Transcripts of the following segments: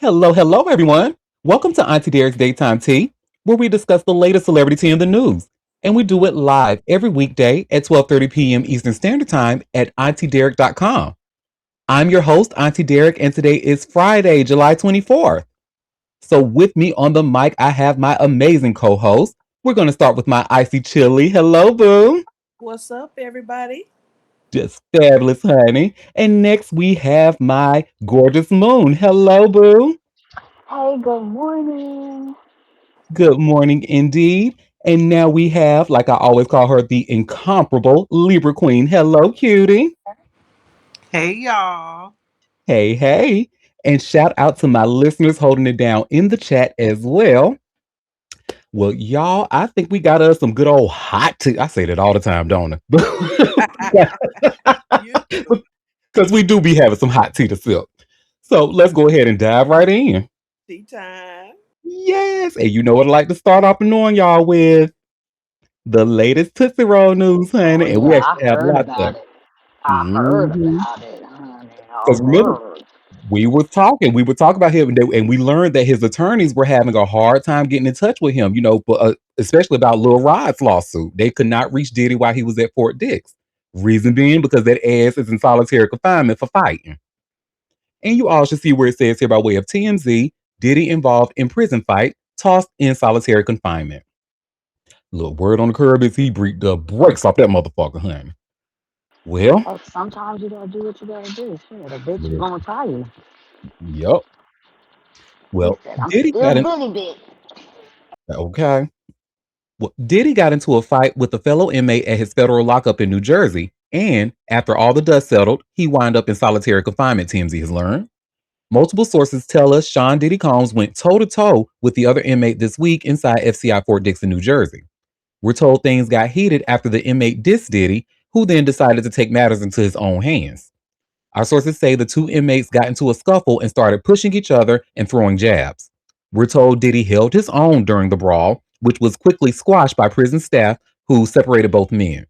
Hello, hello, everyone. Welcome to Auntie Derek's Daytime Tea, where we discuss the latest celebrity tea in the news. And we do it live every weekday at 12:30 p.m. Eastern Standard Time at auntiederek.com. I'm your host, Auntie Derek, and today is Friday, July 24th. So with me on the mic, I have my amazing co-host. We're going to start with my icy chili. Hello, boo. What's up, everybody? Just fabulous, honey. And next we have my gorgeous moon. Hello, boo. Hey, good morning. Good morning indeed. And now we have, like I always call her, the incomparable Libra Queen. Hello, cutie. Hey y'all. Hey, hey. And shout out to my listeners holding it down in the chat as well. Well, y'all, I think we got us some good old hot tea. I say that all the time, don't I? You do. Because we do be having some hot tea to sip. So let's go ahead and dive right in. Tea time. Yes. And you know what I like to start off and on y'all with? The latest Tootsie Roll news, Oh, honey. And we yeah, I actually have heard lots about of. it. I heard Because about it, honey. I remember, heard. we were talking about him, and we learned that his attorneys were having a hard time getting in touch with him. But especially about Lil Rod's lawsuit, they could not reach Diddy while he was at Fort Dix. Reason being because that ass is in solitary confinement for fighting. And you all should see where it says here by way of TMZ: Diddy involved in prison fight, tossed in solitary confinement. Little word on the curb is he break the brakes off that motherfucker, honey. Well, Hey, sometimes you gotta do what you gotta do. Shit, a bitch is well, gonna try you. yep. He Well, said, I'm Diddy still got in. Billy Bitch. Okay. Well, Diddy got into a fight with a fellow inmate at his federal lockup in New Jersey, and after all the dust settled, he wound up in solitary confinement. TMZ has learned. Multiple sources tell us Sean Diddy Combs went toe to toe with the other inmate this week inside FCI Fort Dix in New Jersey. We're told things got heated after the inmate dissed Diddy, who then decided to take matters into his own hands. Our sources say the two inmates got into a scuffle and started pushing each other and throwing jabs. We're told Diddy held his own during the brawl, which was quickly squashed by prison staff who separated both men.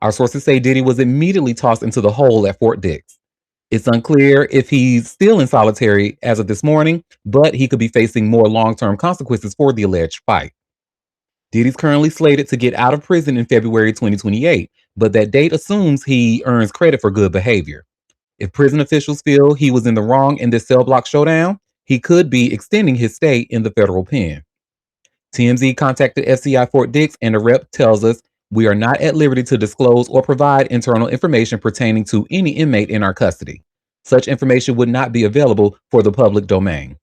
Our sources say Diddy was immediately tossed into the hole at Fort Dix. It's unclear if he's still in solitary as of this morning, but he could be facing more long term consequences for the alleged fight. Diddy's currently slated to get out of prison in February 2028, but that date assumes he earns credit for good behavior. If prison officials feel he was in the wrong in this cell block showdown, he could be extending his stay in the federal pen. TMZ contacted FCI Fort Dix, and the rep tells us we are not at liberty to disclose or provide internal information pertaining to any inmate in our custody. Such information would not be available for the public domain.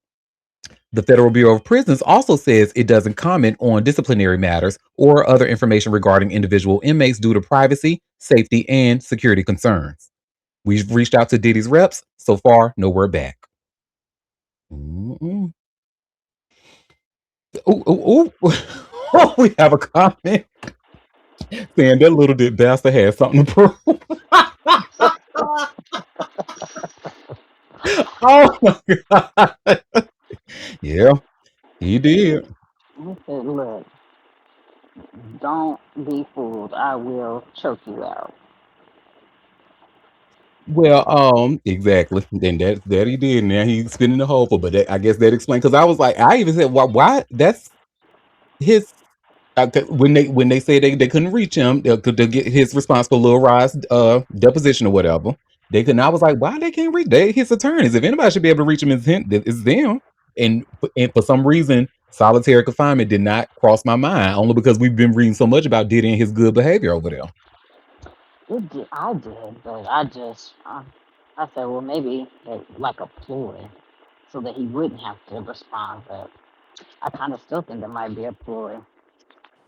The Federal Bureau of Prisons also says it doesn't comment on disciplinary matters or other information regarding individual inmates due to privacy, safety, and security concerns. We've reached out to Diddy's reps. So far, no word back. Mm-mm. Ooh, ooh, ooh. We have a comment saying that little did bastard had something to prove. Oh my god. Yeah, he did. He said, look, don't be fooled. I will choke you out. Well, exactly. Then that he did. Now he's spinning the hole for, but I guess that explained because I was like, I even said, why? That's his. When they say they couldn't reach him to get his response for Lil Rod's deposition or whatever, they couldn't. I was like, why they can't reach? They his attorneys. If anybody should be able to reach him, it's them. And for some reason, solitary confinement did not cross my mind, only because we've been reading so much about Diddy and his good behavior over there. I did, but I said, well, maybe like a ploy so that he wouldn't have to respond. But I kind of still think it might be a ploy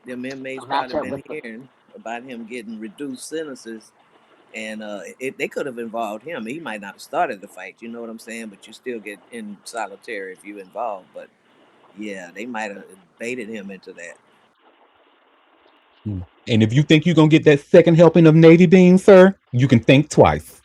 Them to inmates match probably up been with the. hearing about him getting reduced sentences, and they could have involved him. He might not have started the fight. You know what I'm saying? But you still get in solitary if you involved. But yeah, they might have baited him into that. And if you think you're gonna get that second helping of Navy beans, sir, you can think twice.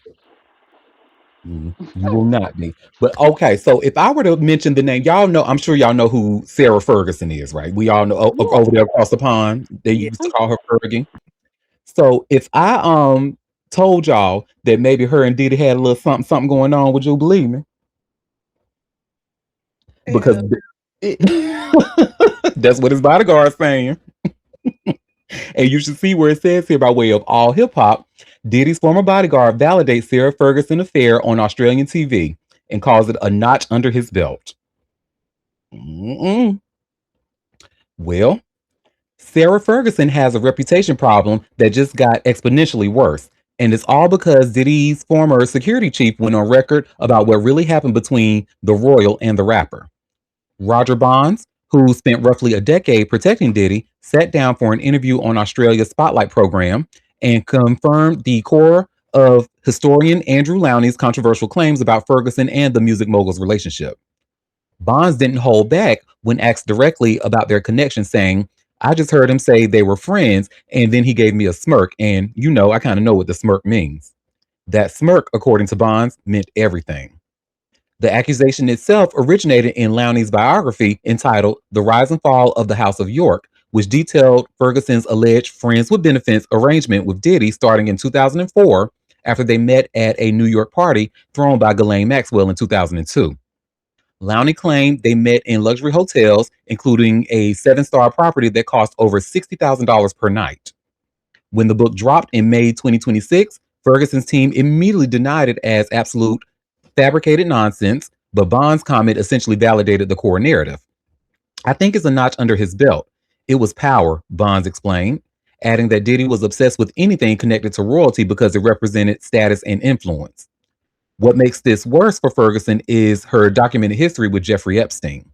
You will not be. But okay, so if I were to mention the name, y'all know, I'm sure y'all know who Sarah Ferguson is, right? We all know Yeah. over there across the pond. They Yeah, used to call her Fergie. So if I told y'all that maybe her and Diddy had a little something going on, would you believe me? because hell? it, that's what his bodyguard's saying. And you should see where it says here by way of all hip hop, Diddy's former bodyguard validates Sarah Ferguson affair on Australian TV and calls it a notch under his belt. Mm-mm. Well, Sarah Ferguson has a reputation problem that just got exponentially worse. And it's all because Diddy's former security chief went on record about what really happened between the royal and the rapper. Roger Bonds, who spent roughly a decade protecting Diddy, sat down for an interview on Australia's Spotlight program and confirmed the core of historian Andrew Lowney's controversial claims about Ferguson and the music mogul's relationship. Bonds didn't hold back when asked directly about their connection, saying, I just heard him say they were friends, and then he gave me a smirk, and I kind of know what the smirk means. That smirk, according to Bonds, meant everything. The accusation itself originated in Lowney's biography entitled The Rise and Fall of the House of York, which detailed Ferguson's alleged friends with benefits arrangement with Diddy starting in 2004 after they met at a New York party thrown by Ghislaine Maxwell in 2002. Lowney claimed they met in luxury hotels, including a seven-star property that cost over $60,000 per night. When the book dropped in May 2026, Ferguson's team immediately denied it as absolute fabricated nonsense, but Bond's comment essentially validated the core narrative. I think it's a notch under his belt. It was power, Bonds explained, adding that Diddy was obsessed with anything connected to royalty because it represented status and influence. What makes this worse for Ferguson is her documented history with Jeffrey Epstein.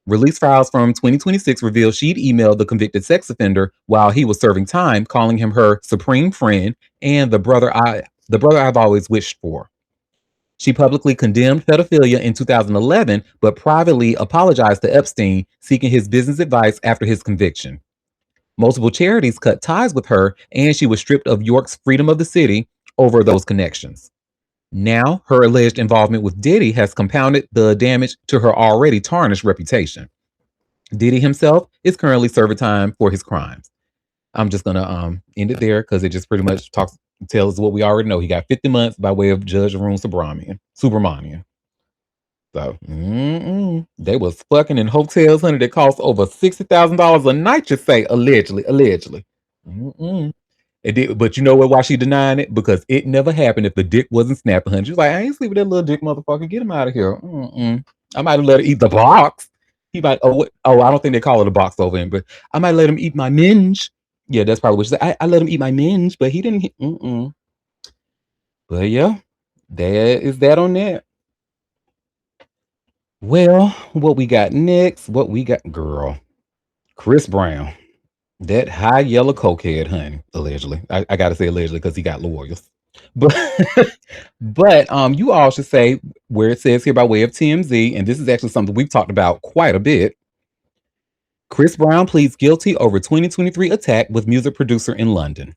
Release files from 2026 reveal she'd emailed the convicted sex offender while he was serving time, calling him her supreme friend and the brother I've always wished for. She publicly condemned pedophilia in 2011, but privately apologized to Epstein, seeking his business advice after his conviction. Multiple charities cut ties with her, and she was stripped of York's freedom of the city over those connections. Now, her alleged involvement with Diddy has compounded the damage to her already tarnished reputation. Diddy himself is currently serving time for his crimes. I'm just gonna end it there because it just pretty much tells us what we already know. He got 50 months by way of Judge Arun Subramanian. So they was fucking in hotels, honey, that cost over $60,000 a night. You say allegedly. Mm-mm. It did, but you know what? Why she denying it? Because it never happened if the dick wasn't snapping. Honey, she's like, I ain't sleeping with that little dick motherfucker. Get him out of here. Mm-mm. I might have let her eat the box. He might. I don't think they call it a box over him, but I might let him eat my minge. Yeah, that's probably what she said. I let him eat my minge, but he didn't. Mm-mm. But yeah, there is that on that. Well, what we got next? What we got, girl? Chris Brown, that high yellow cokehead, honey. Allegedly, I gotta say allegedly because he got lawyers. But you all should say where it says here by way of TMZ, and this is actually something we've talked about quite a bit. Chris Brown pleads guilty over 2023 attack with music producer in London.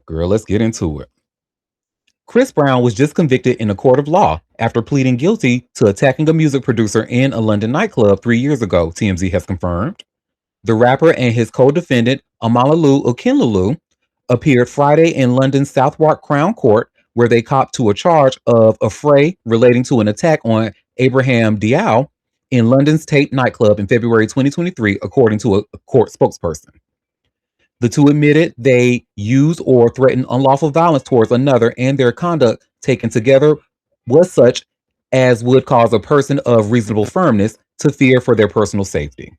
Girl, let's get into it. Chris Brown was just convicted in a court of law after pleading guilty to attacking a music producer in a London nightclub 3 years ago, TMZ has confirmed. The rapper and his co-defendant, Amalalu Okinlulu, appeared Friday in London's Southwark Crown Court, where they copped to a charge of a fray relating to an attack on Abraham Diao in London's Tate nightclub in February 2023, according to a court spokesperson. The two admitted they used or threatened unlawful violence towards another, and their conduct taken together was such as would cause a person of reasonable firmness to fear for their personal safety.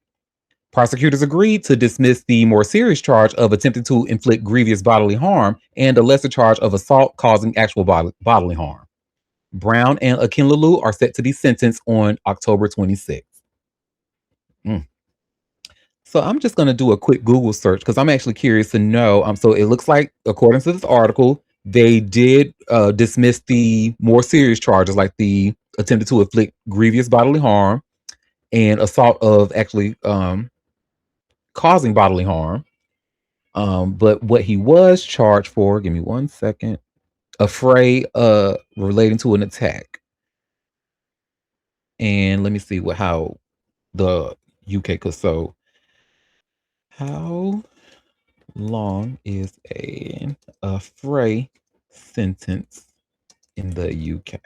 Prosecutors agreed to dismiss the more serious charge of attempting to inflict grievous bodily harm and a lesser charge of assault causing actual bodily harm. Brown and Akinlulu are set to be sentenced on October 26th. Mm. So I'm just going to do a quick Google search because I'm actually curious to know. So it looks like, according to this article, they did dismiss the more serious charges, like the attempted to inflict grievous bodily harm and assault of actually causing bodily harm. But what he was charged for, give me one second, a fray relating to an attack. And let me see how the UK could. So how long is a fray sentence in the UK?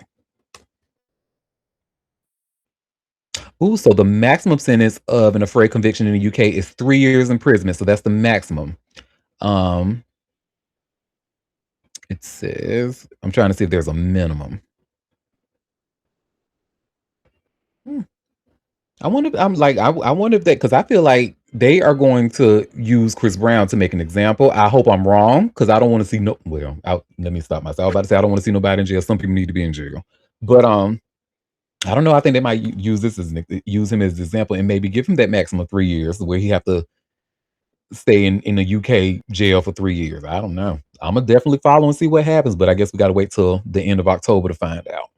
Ooh, so the maximum sentence of an afraid conviction in the UK is 3 years imprisonment. So that's the maximum. Um, it says I'm trying to see if there's a minimum. Hmm. I wonder. I'm like, I wonder if that because I feel like they are going to use Chris Brown to make an example. I hope I'm wrong because I don't want to see no. Well, let me stop myself. I was about to say I don't want to see nobody in jail. Some people need to be in jail, but I don't know. I think they might use this as use him as an example and maybe give him that maximum of 3 years where he have to stay in a UK jail for 3 years. I don't know. I'm gonna definitely follow and see what happens, but I guess we got to wait till the end of October to find out.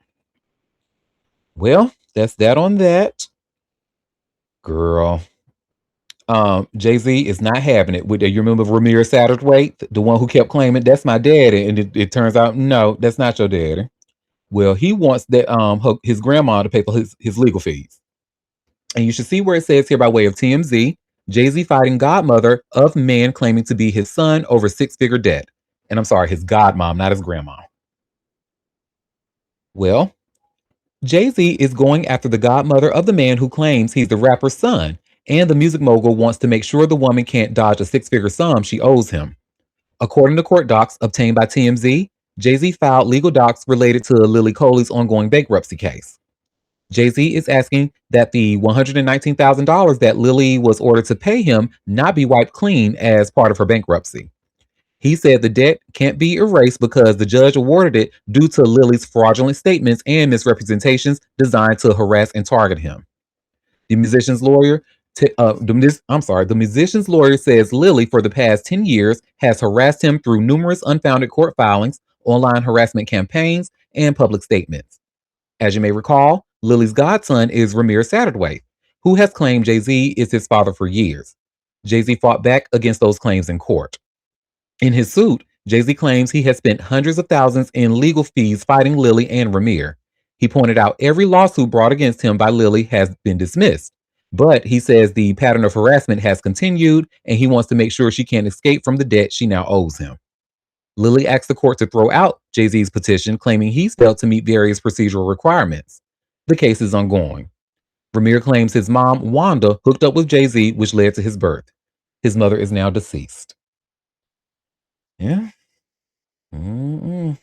Well, that's that on that, girl. Jay Z is not having it. With you remember Ramir Satterthwaite, the one who kept claiming that's my daddy, and it turns out no, that's not your daddy. Well, he wants that his grandma to pay for his legal fees, and you should see where it says here by way of TMZ. Jay Z fighting godmother of man claiming to be his son over six-figure debt. And I'm sorry, his godmom, not his grandma. Well, Jay Z is going after the godmother of the man who claims he's the rapper's son, and the music mogul wants to make sure the woman can't dodge a six-figure sum she owes him. According to court docs obtained by TMZ, Jay Z filed legal docs related to Lily Coley's ongoing bankruptcy case. Jay Z is asking that the $119,000 that Lily was ordered to pay him not be wiped clean as part of her bankruptcy. He said the debt can't be erased because the judge awarded it due to Lily's fraudulent statements and misrepresentations designed to harass and target him. The musician's lawyer, the musician's lawyer says Lily, for the past 10 years, has harassed him through numerous unfounded court filings, online harassment campaigns, and public statements. As you may recall, Lily's godson is Ramir Satterthwaite, who has claimed Jay Z is his father for years. Jay Z fought back against those claims in court. In his suit, Jay Z claims he has spent hundreds of thousands in legal fees fighting Lily and Ramir. He pointed out every lawsuit brought against him by Lily has been dismissed. But he says the pattern of harassment has continued and he wants to make sure she can't escape from the debt she now owes him. Lily asked the court to throw out Jay Z's petition, claiming he's failed to meet various procedural requirements. The case is ongoing. Ramir claims his mom, Wanda, hooked up with Jay Z, which led to his birth. His mother is now deceased. Yeah. Mm-mm.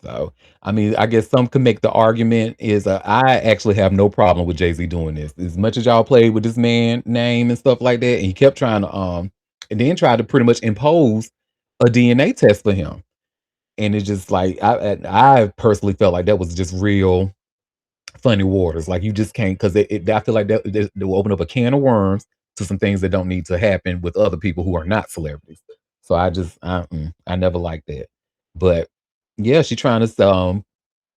So, I mean, I guess some can make the argument is I actually have no problem with Jay Z doing this. As much as y'all played with this man name and stuff like that, and he kept trying to and then tried to pretty much impose a DNA test for him, and it's just like I personally felt like that was just real funny waters. Like you just can't because I feel like they will open up a can of worms to some things that don't need to happen with other people who are not celebrities. So I never liked that. But yeah, she trying to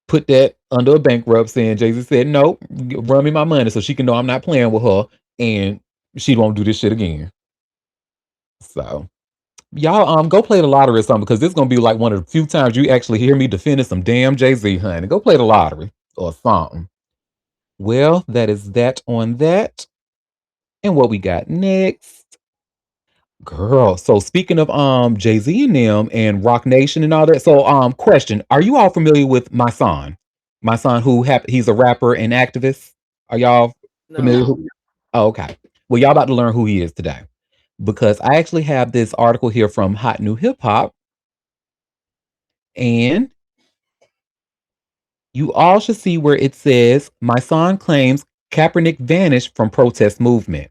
put that under a bankruptcy, and Jay Z said no, run me my money so she can know I'm not playing with her, and she won't do this shit again. So y'all go play the lottery or something because this is gonna be like one of the few times you actually hear me defending some damn Jay Z, honey. Go play the lottery or something. Well, that is that on that. And what we got next? Girl. So speaking of Jay-Z and them and Rock Nation and all that. So question, are you all familiar with my son? My son who he's a rapper and activist. Are y'all familiar No. No. who Oh, okay. Well, y'all about to learn who he is today. Because I actually have this article here from Hot New Hip Hop and you all should see where it says my son claims Kaepernick vanished from protest movement.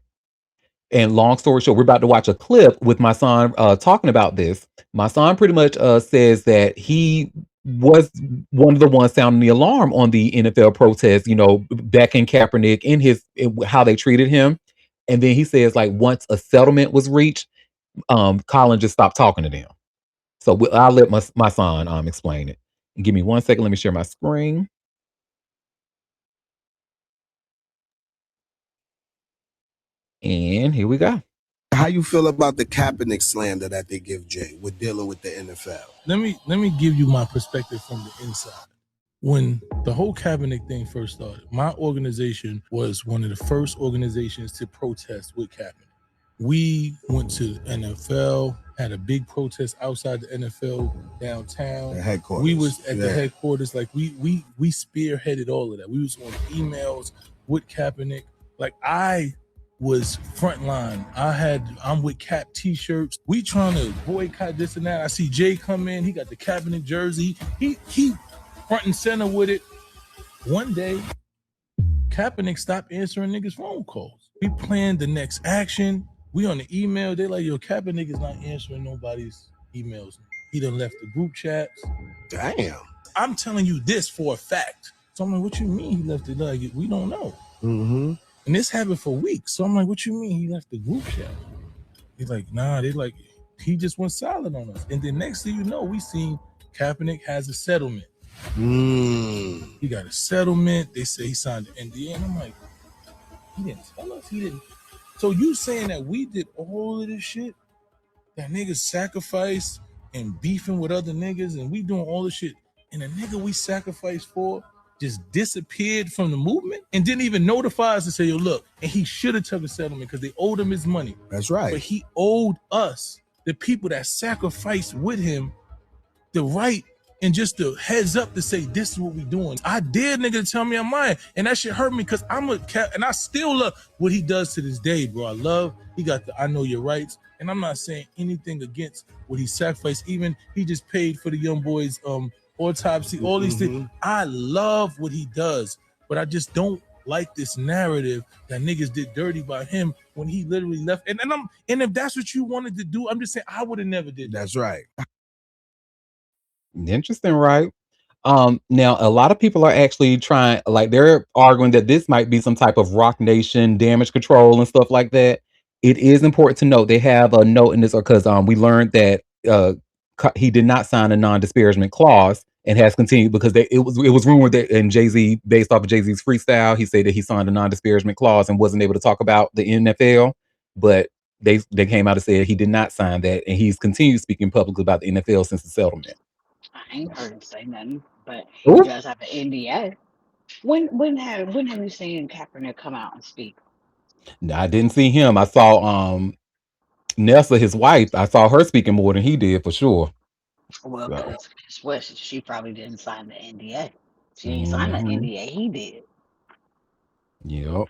And long story short, we're about to watch a clip with my son talking about this. My son pretty much says that he was one of the ones sounding the alarm on the NFL protest, backing Kaepernick in how they treated him. And then he says, like, once a settlement was reached, Colin just stopped talking to them. So I'll let my son explain it. Give me 1 second. Let me share my screen. And here we go. How you feel about the Kaepernick slander that they give Jay with dealing with the NFL? Let me give you my perspective from the inside. When the whole Kaepernick thing first started, my organization was one of the first organizations to protest with Kaepernick. We went to the NFL had a big protest outside the NFL downtown. The headquarters. We was at the Yeah. headquarters, like we spearheaded all of that. We was on emails with Kaepernick. Like I was frontline. I'm with Cap t-shirts. We trying to boycott this and that. I see Jay come in. He got the Kaepernick jersey. He front and center with it. One day, Kaepernick stopped answering niggas' phone calls. We planned the next action. We on the email. They like, yo, Kaepernick is not answering nobody's emails. He done left the group chats. Damn. I'm telling you this for a fact. So I'm like, what you mean he left it? Like, we don't know. Mm-hmm. And this happened for weeks. So I'm like, what you mean he left the group chat? He's like, nah, they like, he just went silent on us. And then next thing you know, we seen Kaepernick has a settlement. He got a settlement. They say he signed the NDA. And I'm like, he didn't tell us. He didn't. So you saying that we did all of this shit? That niggas sacrificed and beefing with other niggas and we doing all this shit. And the nigga we sacrificed for just disappeared from the movement and didn't even notify us to say, yo, look. And he should have took a settlement because they owed him his money. That's right. But he owed us, the people that sacrificed with him, the right and just the heads up to say, this is what we doing. I dare nigga to tell me I'm lying. And that shit hurt me because I'm a cat and I still love what he does to this day, bro. He got the I know your rights. And I'm not saying anything against what he sacrificed. Even he just paid for the young boys autopsy, all these things. I love what he does, but I just don't like this narrative that niggas did dirty by him when he literally left. And if that's what you wanted to do, I'm just saying I would have never did that. That's right. Interesting, right? Now a lot of people are actually trying, like they're arguing that this might be some type of Rock Nation damage control and stuff like that. It is important to note they have a note in this because we learned that he did not sign a non-disparagement clause and has continued because it was rumored that in Jay-Z, based off of Jay-Z's freestyle, he said that he signed a non-disparagement clause and wasn't able to talk about the NFL, but they came out and said he did not sign that and he's continued speaking publicly about the NFL since the settlement. I ain't heard him say nothing, but he Ooh. does have an NDA. When have you seen Kaepernick come out and speak? No, I didn't see him. I saw Nessa, his wife. I saw her speaking more than he did for sure. Well, So, because she probably didn't sign the NDA. She ain't signed the mhm. NDA. He did. Yep.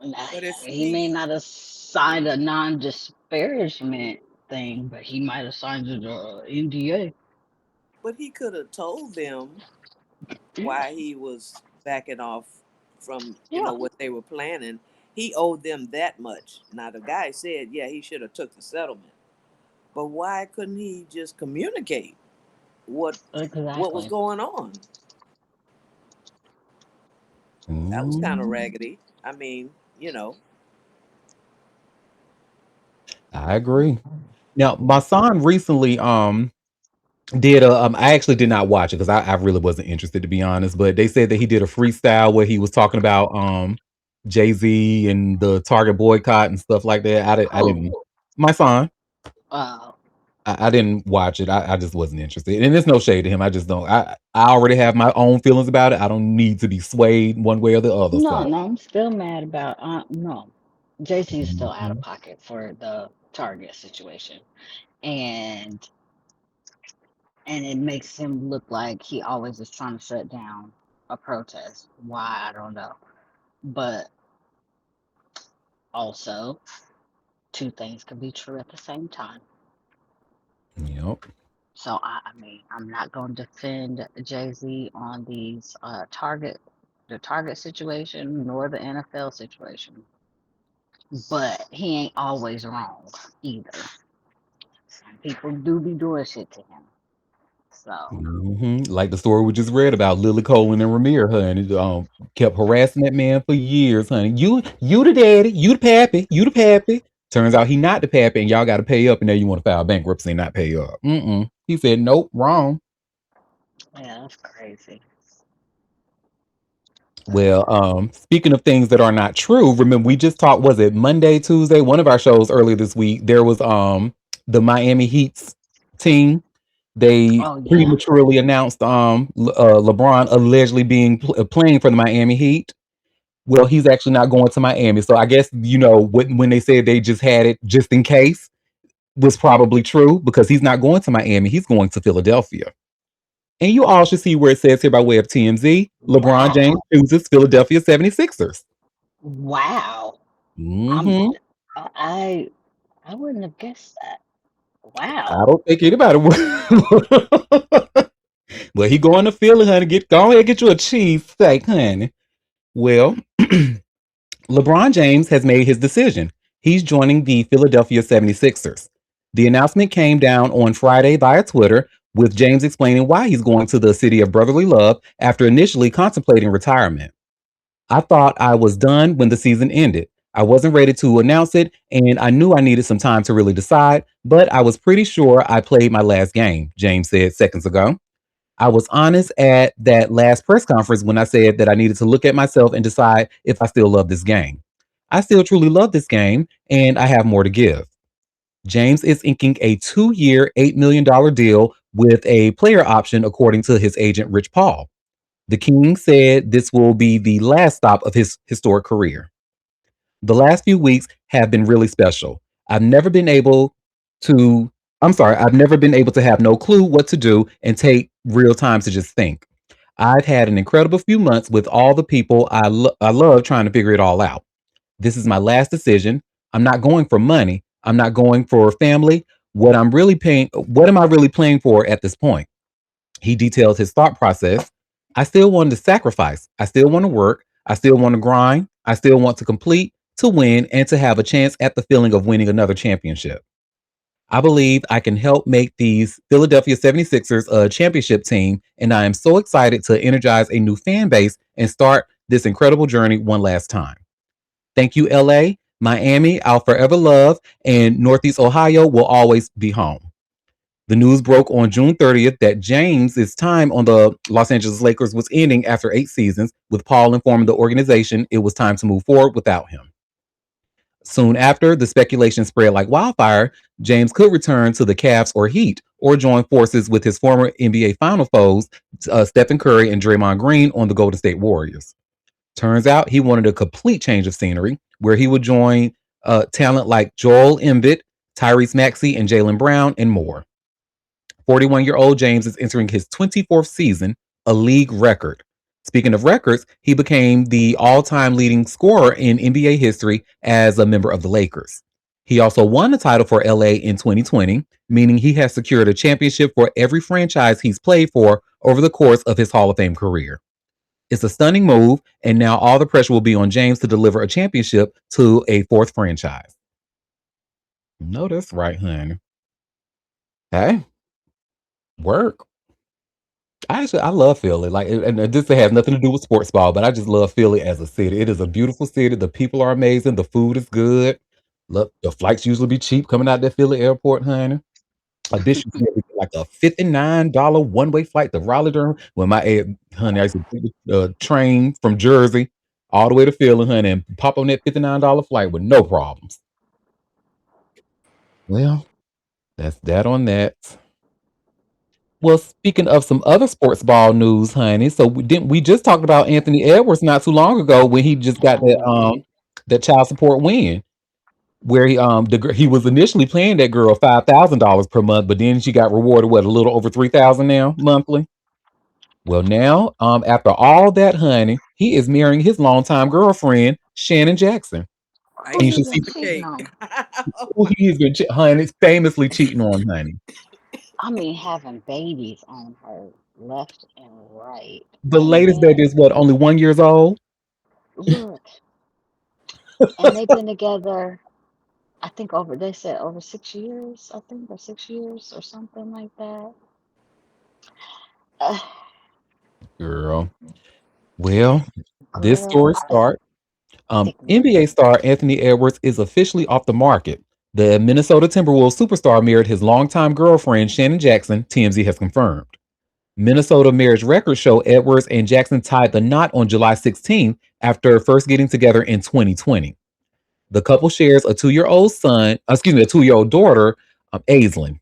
Now, But if he may not have signed a non-disparagement thing, but he might have signed the NDA. but he could have told them why he was backing off from Yeah, what they were planning. He owed them that much. Now the guy said, yeah, he should have took the settlement, but why couldn't he just communicate what was exactly. going on? That was kind of Mhm. raggedy. I mean, I agree. Now, my son recently did a I actually did not watch it because I really wasn't interested to be honest, but they said that he did a freestyle where he was talking about Jay-Z and the Target boycott and stuff like that. I Who? didn't my son. Uh, I didn't watch it. I just wasn't interested. And there's no shade to him. I just don't I already have my own feelings about it. I don't need to be swayed one way or the other. no, So no, I'm still mad about. No, JC is still out of mhm. pocket for the Target situation, and it makes him look like he always is trying to shut down a protest. Why, I don't know, but also two things can be true at the same time. Yep. So I mean, I'm not going to defend Jay Z on these the Target situation, nor the NFL situation. But he ain't always wrong either. Some people do be doing shit to him. So Like the story we just read about Lily Cohen and Ramir, honey, kept harassing that man for years, honey. You the daddy, you the pappy, you the pappy. Turns out he not the pappy, and y'all got to pay up, and now you want to file bankruptcy and not pay up. He said, nope, wrong. yeah, that's crazy. That's Well, crazy. speaking of things that are not true, remember we just talked, was it Monday, Tuesday, one of our shows earlier this week, there was the Miami Heat's team. They Oh yeah. prematurely announced LeBron allegedly being playing for the Miami Heat. Well, he's actually not going to Miami. So I guess when they said they just had it just in case, was probably true because he's not going to Miami. He's going to Philadelphia. And you all should see where it says here by way of TMZ, LeBron James Wow. chooses Philadelphia 76ers. Wow. I'm Hmm. I I wouldn't have guessed that. I Wow. don't think anybody would. Well, he going to Philly, honey. Go ahead and get you a cheesesteak, honey. Well, LeBron James has made his decision. He's joining the Philadelphia 76ers. The announcement came down on Friday via Twitter, with James explaining why he's going to the city of brotherly love after initially contemplating retirement. I thought I was done when the season ended. I wasn't ready to announce it, and I knew I needed some time to really decide, but I was pretty sure I played my last game, James said seconds ago. I was honest at that last press conference when I said that I needed to look at myself and decide if I still love this game. I still truly love this game, and I have more to give. James is inking a 2 year, $8 million deal with a player option, according to his agent, Rich Paul. The King said this will be the last stop of his historic career. The last few weeks have been really special. I've never been able to, I've never been able to have no clue what to do and take real time to just think. I've had an incredible few months with all the people I love trying to figure it all out. This is my last decision. I'm not going for money. I'm not going for family. What am I really playing for at this point? He details his thought process. I still want to sacrifice. I still want to work. I still want to grind. I still want to complete, to win, and to have a chance at the feeling of winning another championship. I believe I can help make these Philadelphia 76ers a championship team, and I am so excited to energize a new fan base and start this incredible journey one last time. Thank you, LA. Miami, I'll forever love, and Northeast Ohio will always be home. The news broke on June 30th that James's time on the Los Angeles Lakers was ending after 8 seasons, with Paul informing the organization it was time to move forward without him. Soon after, the speculation spread like wildfire. James could return to the Cavs or Heat, or join forces with his former NBA Final foes, Stephen Curry and Draymond Green, on the Golden State Warriors. Turns out he wanted a complete change of scenery, where he would join talent like Joel Embiid, Tyrese Maxey, and Jalen Brown, and more. 41-year-old James is entering his 24th season, a league record. Speaking of records, he became the all time leading scorer in NBA history as a member of the Lakers. He also won the title for LA in 2020, meaning he has secured a championship for every franchise he's played for over the course of his Hall of Fame career. It's a stunning move, and now all the pressure will be on James to deliver a championship to a fourth franchise. No, that's right, honey. Hey, work. I love Philly. Like, and this has nothing to do with sports ball, but I just love Philly as a city. It is a beautiful city. The people are amazing. The food is good. Look, the flights usually be cheap coming out that Philly airport, honey. Like this used to be like a $59 one-way flight to Raleigh, Durham. When honey, I used to take the train from Jersey all the way to Philly, honey, and pop on that $59 flight with no problems. Well, that's that on that. Well, speaking of some other sports ball news, honey, so we just talked about Anthony Edwards not too long ago when he just got that child support win, where he was initially paying that girl $5,000 per month, but then she got rewarded a little over 3,000 now monthly. Well, now after all that, honey, he is marrying his longtime girlfriend Shannon Jackson, I Who and you he should use see been the cheating cake. on? who he has been, honey, famously cheating on, honey. I mean, having babies on her left and right. The And latest baby then is only 1 years old. look, and they've been together, I think they said over 6 years, I think, or 6 years or something like that. Uh, Girl. Well, this girl, story starts. I think NBA star Anthony Edwards is officially off the market. The Minnesota Timberwolves superstar married his longtime girlfriend, Shannon Jackson, TMZ has confirmed. Minnesota marriage records show Edwards and Jackson tied the knot on July 16th after first getting together in 2020. The couple shares a 2-year-old daughter, Aislinn.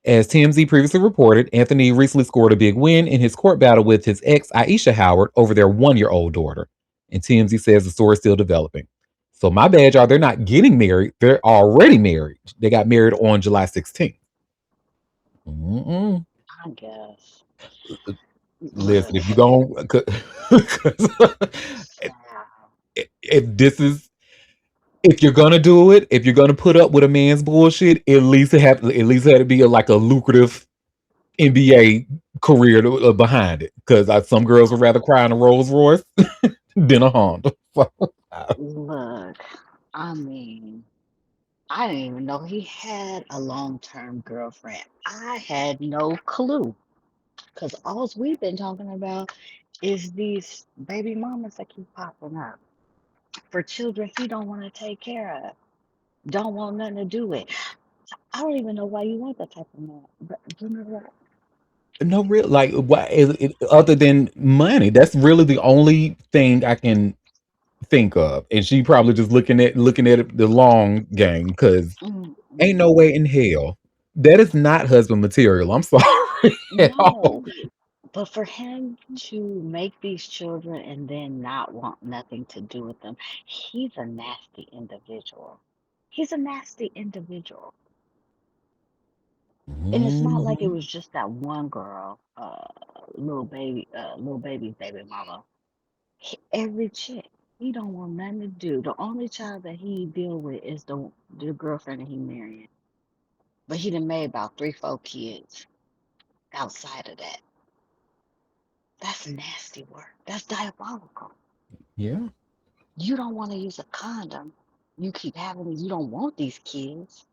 As TMZ previously reported, Anthony recently scored a big win in his court battle with his ex, Aisha Howard, over their 1-year-old daughter. And TMZ says the story is still developing. So my bad, y'all. They're not getting married. They're already married. They got married on July 16th. Mm-mm. I guess. Listen, Look, if you go, child. if this is if you're gonna do it, if you're gonna put up with a man's bullshit, at least have to be like a lucrative NBA career behind it. Because some girls would rather cry in a Rolls Royce than a Honda. Look, I mean, I didn't even know he had a long-term girlfriend. I had no clue. Because all we've been talking about is these baby mamas that keep popping up for children he don't want to take care of, don't want nothing to do with. I don't even know why you want that type of man. But you know what? No, real like why is it other than money? That's really the only thing I can think of. And she probably just looking at it the long game because Mm, ain't mm, no way in hell that is not husband material. I'm sorry at all. no. But for him to make these children and then not want nothing to do with them, he's a nasty individual. He's a nasty individual. And it's not like it Mhm. was just that one girl, little baby's baby mama. Every chick, he don't want nothing to do. The only child that he deal with is the girlfriend that he marrying. But he done made about 3, 4 kids outside of that. That's nasty work. That's diabolical. Yeah. You don't want to use a condom. You keep having these. You don't want these kids,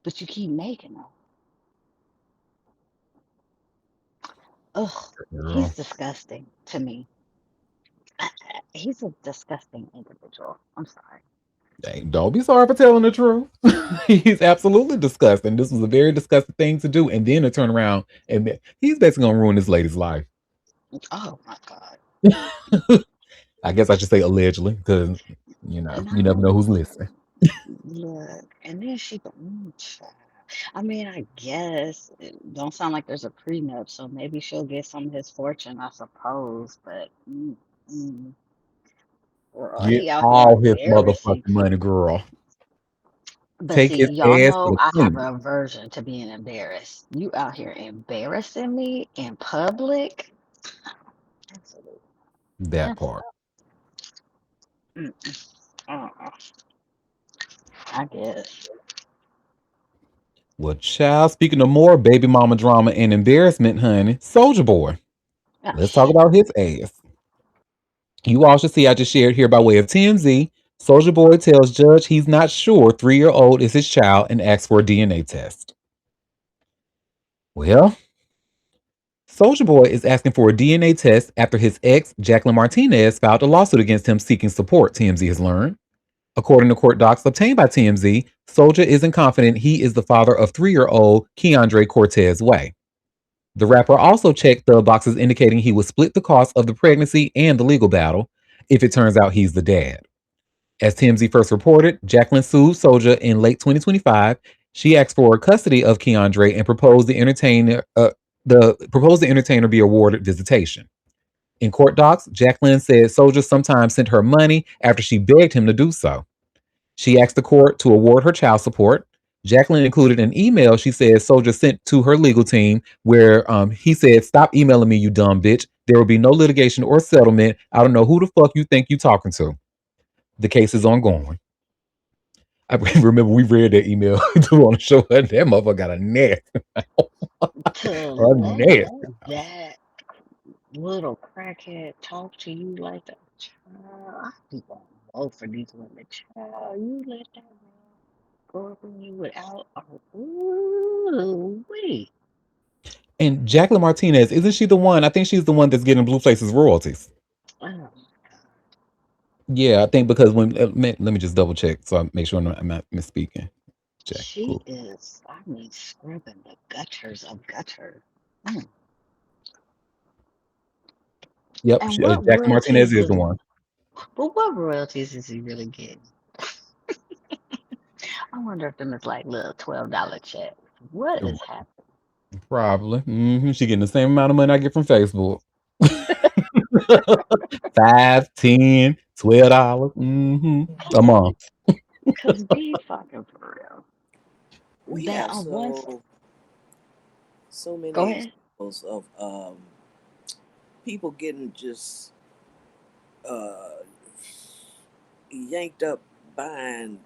but you keep making them. Ugh, Girl. he's disgusting to me. He's a disgusting individual. I'm sorry. Dang, don't be sorry for telling the truth. He's absolutely disgusting. This was a very disgusting thing to do, and then to turn around and he's basically gonna ruin this lady's life. Oh my God. I guess I should say allegedly, because you never know No, who's listening. look. And then she go, child. I mean, I guess it don't sound like there's a prenup, so maybe she'll get some of his fortune, I suppose. But mm. Girl, Get he out here all his motherfucking embarrassing money, people. girl. But Take see, his y'all ass to know the I have cleaners. a aversion to being embarrassed. You out here embarrassing me in public? Absolutely. That That's, part. uh-uh, I guess. Well, child, speaking of more baby mama drama and embarrassment, honey, Soldier Boy. Oh, Let's talk about his ass. You all should see I just shared here by way of TMZ. Soldier Boy tells judge he's not sure 3-year-old is his child and asks for a DNA test. Well, Soldier Boy is asking for a DNA test after his ex, Jacqueline Martinez, filed a lawsuit against him seeking support, TMZ has learned. According to court docs obtained by TMZ, Soldier isn't confident he is the father of 3-year-old Keandre Cortez Way. The rapper also checked the boxes indicating he would split the cost of the pregnancy and the legal battle if it turns out he's the dad. As TMZ first reported, Jacqueline sued Soldier in late 2025. She asked for custody of Keandre and proposed the entertainer be awarded visitation. In court docs, Jacqueline said Soldier sometimes sent her money after she begged him to do so. She asked the court to award her child support. Jacqueline included an email she said Soldier sent to her legal team where he said, "Stop emailing me, you dumb bitch. There will be no litigation or settlement. I don't know who the fuck you think you talking to." The case is ongoing. I remember we read that email to on the show. That motherfucker got a nasty, To a let nasty. that little crackhead talk to you like that, child, I be going low for these women, child. You let that man go up on you without, ooh, wait. And Jacqueline Martinez, isn't she the one? I think she's the one that's getting Blueface's royalties. Oh, Yeah, I think because when let me just double check so I make sure I'm not misspeaking. Jack. she is, I mean, scrubbing the gutters of gutter. Mm. Yep, And what Jacqueline Martinez royalties is is, the one. but what royalties is he really getting? I wonder if them is like little $12 checks. What is happening? Probably. She getting the same amount of money I get from Facebook. 5, 10. $12 a month. Cause be fucking for real. We That have on one. so Go many ahead. examples of people getting just uh, yanked up buying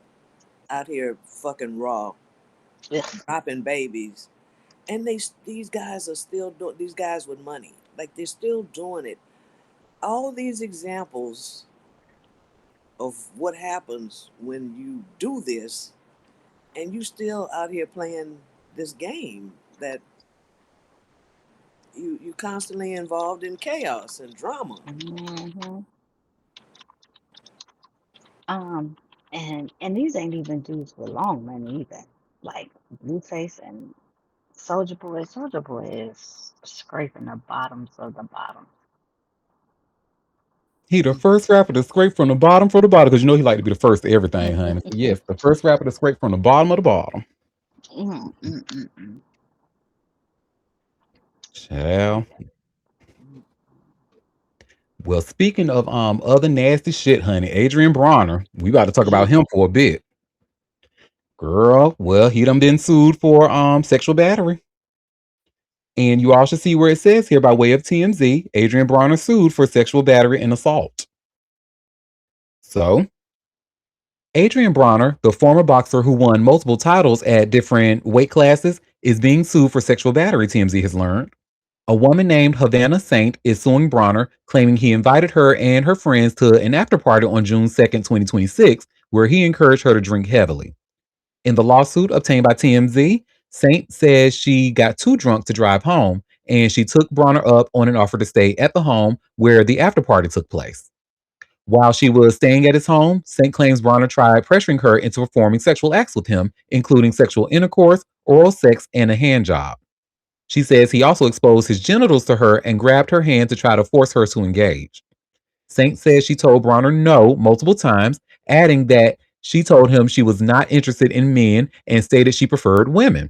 out here fucking raw, Yes. dropping babies, and these guys are still doing, these guys with money, like they're still doing it. All these examples of what happens when you do this, and you still out here playing this game that you constantly involved in chaos and drama. hmm Um, and these ain't even dudes with long money either. Like Blueface and Soldier Boy. Soldier Boy is scraping the bottoms of the bottom. He the Mm. first rapper to scrape from the bottom for the bottom because you know he like to be the first to everything, honey. So yes, the first rapper to scrape from the bottom of the bottom. Mm, mm, mm, mm. Child. Well, speaking of other nasty shit, honey, Adrian Bronner, we about to talk about Ye- him for a bit. Girl, well, he done been sued for sexual battery. And you all should see where it says here by way of TMZ, Adrian Bronner sued for sexual battery and assault. So, Adrian Bronner, the former boxer who won multiple titles at different weight classes, is being sued for sexual battery, TMZ has learned. A woman named Havana Saint is suing Bronner, claiming he invited her and her friends to an after party on June 2nd, 2026, where he encouraged her to drink heavily. In the lawsuit obtained by TMZ, Saint says she got too drunk to drive home, and she took Bronner up on an offer to stay at the home where the after party took place. While she was staying at his home, Saint claims Bronner tried pressuring her into performing sexual acts with him, including sexual intercourse, oral sex, and a hand job. She says he also exposed his genitals to her and grabbed her hand to try to force her to engage. Saint says she told Bronner no multiple times, adding that she told him she was not interested in men and stated she preferred women.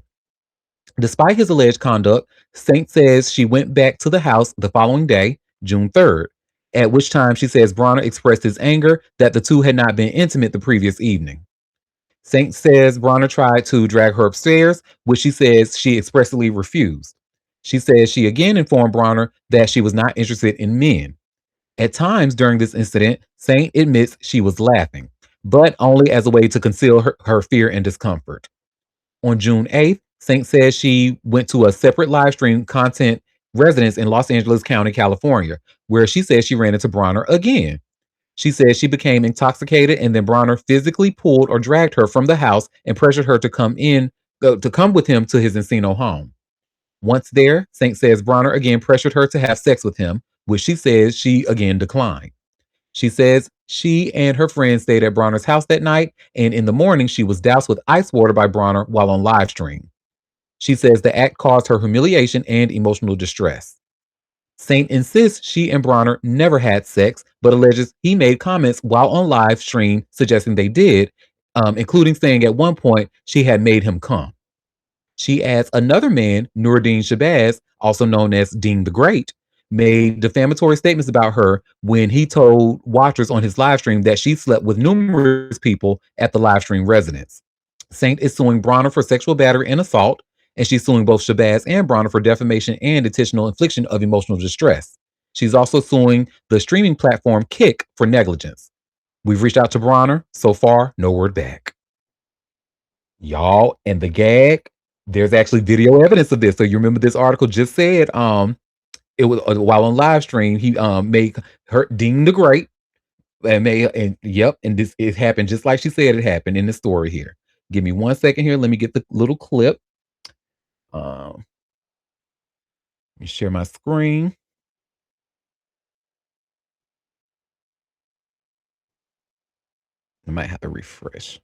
Despite his alleged conduct, Saint says she went back to the house the following day, June 3rd, at which time she says Bronner expressed his anger that the two had not been intimate the previous evening. Saint says Bronner tried to drag her upstairs, which she says she expressly refused. She says she again informed Bronner that she was not interested in men. At times during this incident, Saint admits she was laughing, but only as a way to conceal her fear and discomfort. On June 8th, Saint says she went to a separate live stream content residence in Los Angeles County, California, where she says she ran into Bronner again. She says she became intoxicated and then Bronner physically pulled or dragged her from the house and pressured her to come with him to his Encino home. Once there, Saint says Bronner again pressured her to have sex with him, which she says she again declined. She says she and her friends stayed at Bronner's house that night, and in the morning she was doused with ice water by Bronner while on live stream. She says the act caused her humiliation and emotional distress. Saint insists she and Bronner never had sex, but alleges he made comments while on live stream suggesting they did, including saying at one point she had made him come. She adds another man, Nuruddin Shabazz, also known as Dean the Great, made defamatory statements about her when he told watchers on his live stream that she slept with numerous people at the live stream residence. Saint is suing Bronner for sexual battery and assault, and she's suing both Shabazz and Bronner for defamation and intentional infliction of emotional distress. She's also suing the streaming platform Kick for negligence. We've reached out to Bronner. So far, no word back. Y'all, and the gag, there's actually video evidence of this. So you remember this article just said it was while on live stream, he made her Dean the Great and made and yep, and this it happened just like she said it happened in the story here. Give me 1 second here. Let me get the little clip. Let me share my screen. I might have to refresh.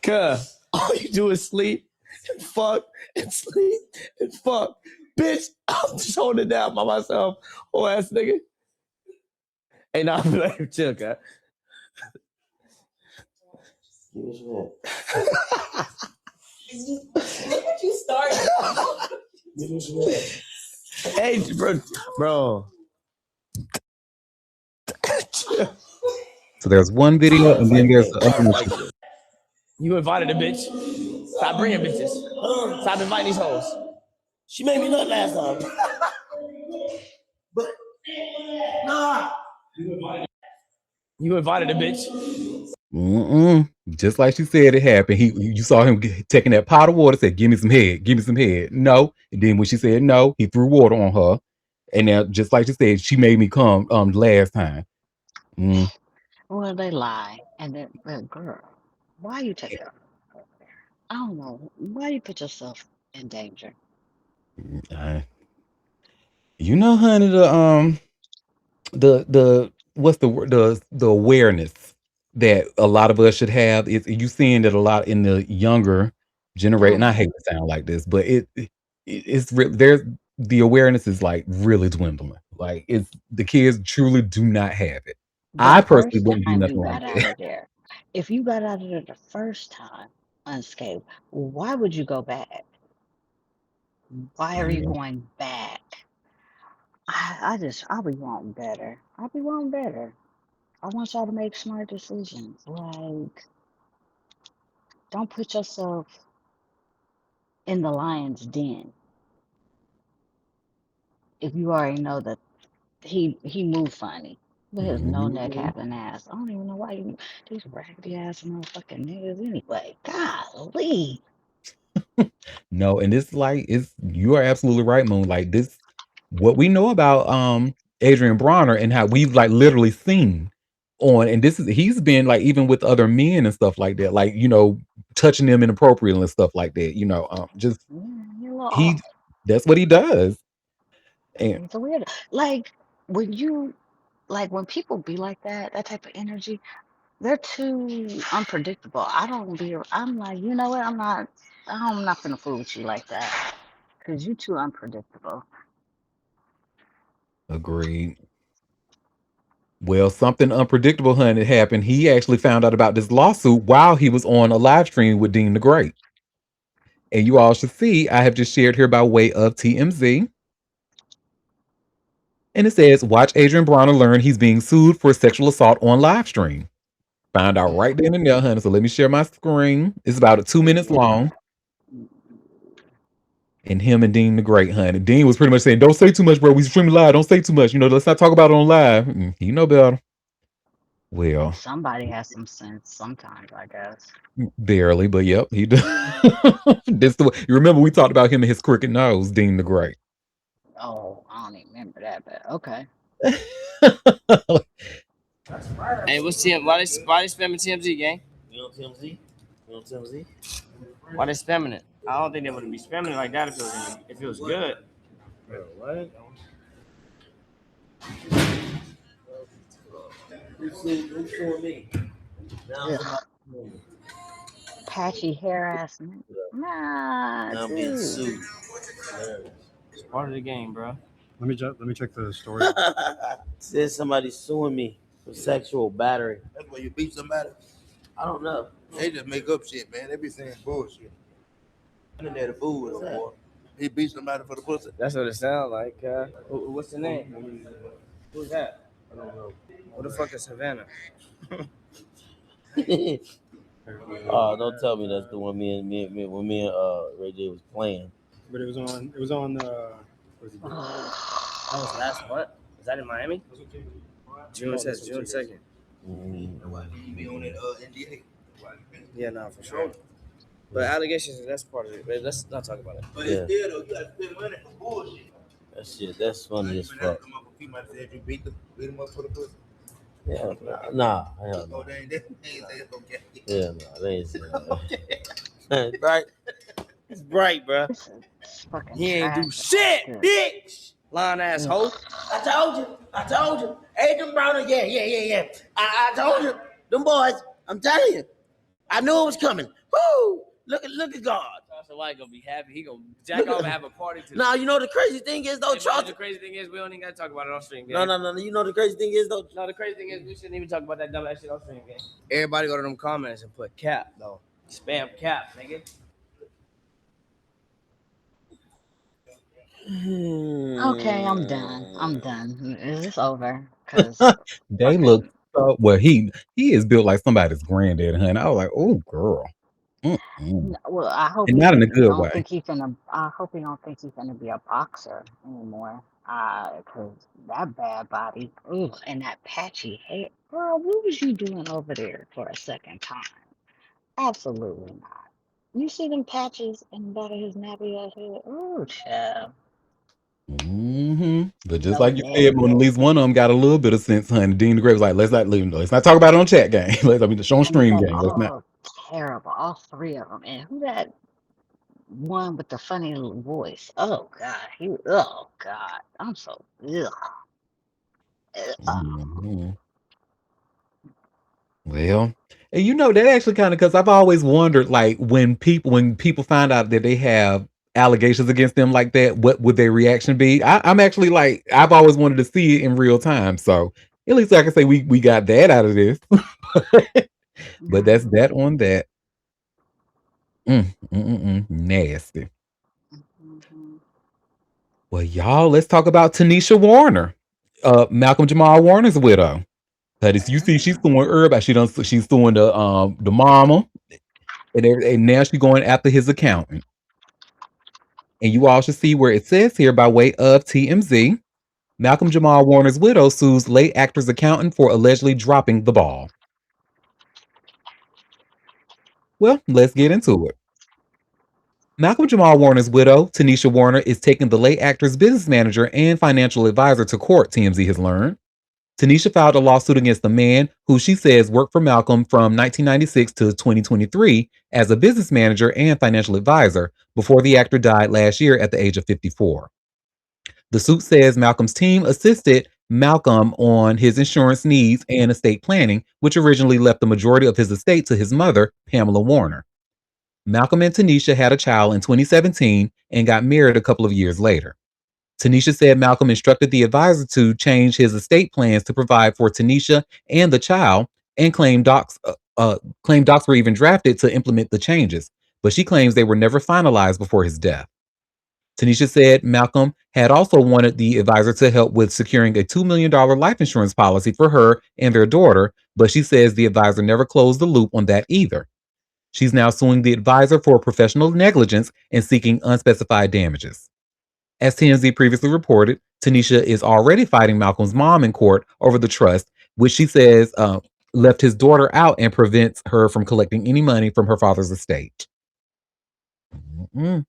Cuz all you do is sleep and fuck and sleep and fuck. Bitch, I'm just holding it down by myself. Oh ass nigga. Hey, nah, I'm like, chill, cuz. Look what you started. Hey, bro. So there's one video, and then there's the other one. You invited a bitch. Stop bringing bitches. Stop inviting these hoes. She made me nut last time. But nah. You invited a bitch. Just like she said, it happened. You saw him taking that pot of water, said, "Give me some head, give me some head." No, and then when she said no, he threw water on her. And now, just like she said, she made me come last time. Well, they lie. And then, well, girl, why you take her? I don't know. Why you put yourself in danger? Uh, honey, the what's the awareness that a lot of us should have is you seeing that a lot in the younger generation. And I hate to sound like this, but it's there's the awareness is like really dwindling. Like it's the kids truly do not have it. The I personally first wouldn't do time you nothing like got out that. of there, if you got out of there the first time unscathed, why would you go back? Why are you Yeah, going back? I'll be wanting better. I'll be wanting better. I want y'all to make smart decisions. Like, don't put yourself in the lion's den if you already know that he moved funny. With his no neck mhm. having ass. I don't even know why you these raggedy ass motherfucking niggas anyway. Golly. No, and it's like it's you are absolutely right, Moon. Like this, what we know about Adrian Bronner and how we've like literally seen on, and this is he's been like even with other men and stuff like that, like touching them inappropriately and stuff like that. Just Yeah, you're a little he off. that's what he does. And It's a weird like when you when people be like that, that type of energy, they're too unpredictable. I'm like, you know what? I'm not gonna fool with you like that. Cause you too unpredictable. agreed. Well, something unpredictable, honey, happened. He actually found out about this lawsuit while he was on a live stream with Dean the Great. And you all should see, I have just shared here by way of TMZ. And it says, watch Adrian Bronner learn he's being sued for sexual assault on live stream. Found out right then and there, honey. So let me share my screen. It's about 2 minutes long. And him and Dean the Great, honey. Dean was pretty much saying, don't say too much, bro. We streaming live. Don't say too much. Let's not talk about it on live. You know better. Well, Somebody has some sense sometimes, I guess. barely, but yep, he does. You remember we talked about him and his crooked nose, Dean the Great. Oh, I don't even remember that, but okay. Hey, what's TM? Why they spamming TMZ, gang? You know TMZ? You know TMZ? Why they spamming it? I don't think they would be spamming it like that if it was good. Bro, what? Who's suing me? Now Ugh, somebody suing me. patchy hair ass nigga. Nah, Now I'm being dude. sued. It's part of the game, bro. Let me check the story. Says somebody suing me for sexual battery. That's why you beat somebody? I don't know. They just make up shit, man. They be saying bullshit. And they're the fool, boy. He beat somebody for the pussy. That's what it sounds like. What's the name? Who's that? I don't know. What the fuck is Savannah? Oh, don't tell me that's the one when me and Ray J was playing. But it was on what is it? That was last month. Was that in Miami? June says June 2nd. You be on that NDA. Yeah, no, for sure. But allegations, that's part of it. But let's not talk about it. But it's still though, you gotta spend money for bullshit. That's funny as fuck. You might say if you beat them up for the pussy. Yeah, nah, hell no. They ain't say it's okay. Yeah, nah, they ain't say that. Right? It's bright, bro. It's fucking He ain't do trash. shit, Good. bitch. Lying asshole. I told you. Adrian Browner, yeah. I told you. Them boys, I'm telling you. I knew it was coming. Woo! Look at God. So why gonna be happy? He gonna jack off and have a party too. Now, you know the crazy thing is though, Charles. The crazy thing is we don't even gotta talk about it on stream. No. You know the crazy thing is though. No, the crazy thing is we shouldn't even talk about that dumb ass shit on stream, gang. Everybody go to them comments and put cap though. Spam cap, nigga. Okay, I'm done. I'm done. Is this over? Cause They look fucking so well. He is built like somebody's granddad, honey. I was like, oh girl, mm-mm. well, I hope And not in he a good don't way. think he finna. I hope he don't think he's gonna be a boxer anymore. Cause that bad body, ugh, and that patchy hair, girl. What was you doing over there for a second time? Absolutely not. You see them patches in the back of his nappy ass head? Oh, child. But just So like you said, when at nasty. least one of them got a little bit of sense, honey. Dean DeGray was like, let's not talk about it on chat game. Let's show on And stream they game. Let's not. all terrible, all three of them. And who that one with the funny little voice? Oh God, oh God, I'm so ugh. Ugh. Mhm. Well, and that actually kind of because I've always wondered, like when people find out that they have allegations against them like that, what would their reaction be? I'm actually like I've always wanted to see it in real time. So at least I can say we got that out of this. But that's that Mhm, on that. Nasty. mhm. Well, y'all, let's talk about Tanisha Warner, Malcolm Jamal Warner's widow. That is, you see, she's suing everybody. She's suing the mama, and now she's going after his accountant. And you all should see where it says here by way of TMZ. Malcolm Jamal Warner's widow sues late actor's accountant for allegedly dropping the ball. Well, let's get into it. Malcolm Jamal Warner's widow, Tanisha Warner, is taking the late actor's business manager and financial advisor to court, TMZ has learned. Tanisha filed a lawsuit against the man who she says worked for Malcolm from 1996 to 2023 as a business manager and financial advisor before the actor died last year at the age of 54. The suit says Malcolm's team assisted Malcolm on his insurance needs and estate planning, which originally left the majority of his estate to his mother, Pamela Warner. Malcolm and Tanisha had a child in 2017 and got married a couple of years later. Tanisha said Malcolm instructed the advisor to change his estate plans to provide for Tanisha and the child, and claimed docs were even drafted to implement the changes, but she claims they were never finalized before his death. Tanisha said Malcolm had also wanted the advisor to help with securing a $2 million life insurance policy for her and their daughter, but she says the advisor never closed the loop on that either. She's now suing the advisor for professional negligence and seeking unspecified damages. As TMZ previously reported, Tanisha is already fighting Malcolm's mom in court over the trust, which she says left his daughter out and prevents her from collecting any money from her father's estate. Mm-mm.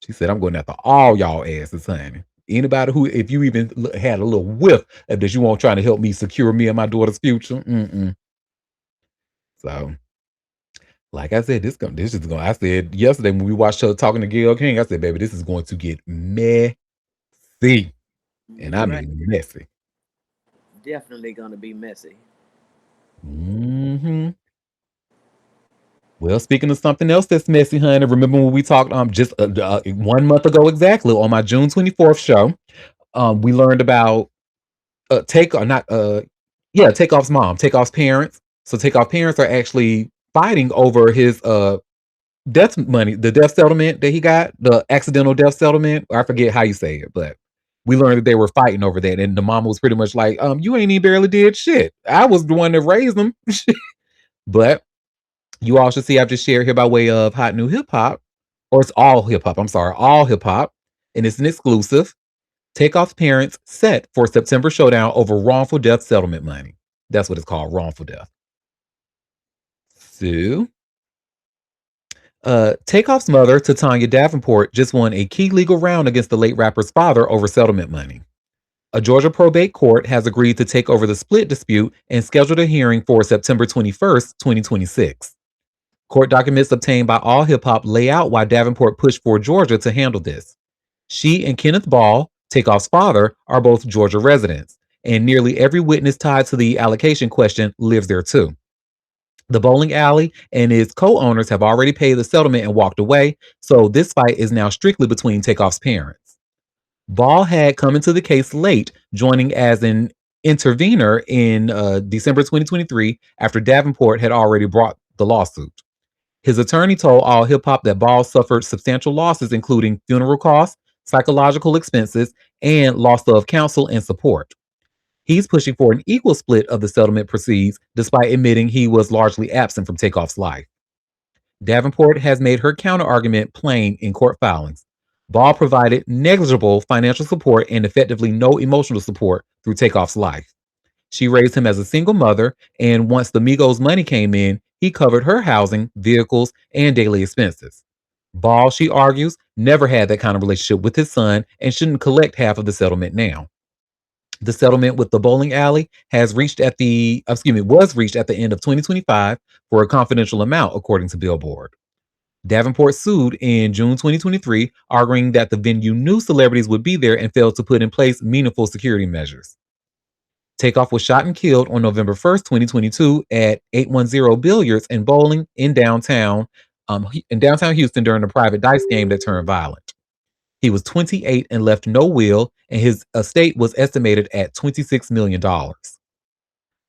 She said, I'm going after all y'all asses, honey. Anybody who, if you even had a little whiff of that, you won't trying to help me secure me and my daughter's future. Mm-mm. So, like I said, this is going. I said yesterday when we watched her talking to Gail King, I said, baby, this is going to get messy, and I You're right. mean messy. Definitely gonna be messy. Hmm. Well, speaking of something else that's messy, honey, remember when we talked just 1 month ago exactly on my June 24th show? We learned about take or not yeah, Takeoff's mom, Takeoff's parents. So Takeoff parents are actually fighting over his death money, the death settlement that he got, the accidental death settlement. I forget how you say it, but we learned that they were fighting over that, and the mama was pretty much like, you ain't even barely did shit. I was the one that raised them. But you all should see I've just shared here by way of Hot New Hip Hop, or it's all hip hop. I'm sorry, all hip hop, and it's an exclusive. Takeoff's parents set for September showdown over wrongful death settlement money. That's what it's called, wrongful death. So, Takeoff's mother, Titania Davenport, just won a key legal round against the late rapper's father over settlement money. A Georgia probate court has agreed to take over the split dispute and scheduled a hearing for September 21st, 2026. Court documents obtained by All Hip Hop lay out why Davenport pushed for Georgia to handle this. She and Kenneth Ball, Takeoff's father, are both Georgia residents, and nearly every witness tied to the allocation question lives there too. The bowling alley and its co owners have already paid the settlement and walked away, so this fight is now strictly between Takeoff's parents. Ball had come into the case late, joining as an intervener in December 2023 after Davenport had already brought the lawsuit. His attorney told All Hip Hop that Ball suffered substantial losses, including funeral costs, psychological expenses, and loss of counsel and support. He's pushing for an equal split of the settlement proceeds, despite admitting he was largely absent from Takeoff's life. Davenport has made her counterargument plain in court filings. Ball provided negligible financial support and effectively no emotional support through Takeoff's life. She raised him as a single mother, and once the Migos' money came in, he covered her housing, vehicles, and daily expenses. Ball, she argues, never had that kind of relationship with his son and shouldn't collect half of the settlement now. The settlement with the bowling alley was reached at the end of 2025 for a confidential amount, according to Billboard. Davenport sued in June 2023, arguing that the venue knew celebrities would be there and failed to put in place meaningful security measures. Takeoff was shot and killed on November 1st, 2022 at 810 Billiards and Bowling in downtown Houston during a private dice game that turned violent. He was 28 and left no will, and his estate was estimated at $26 million.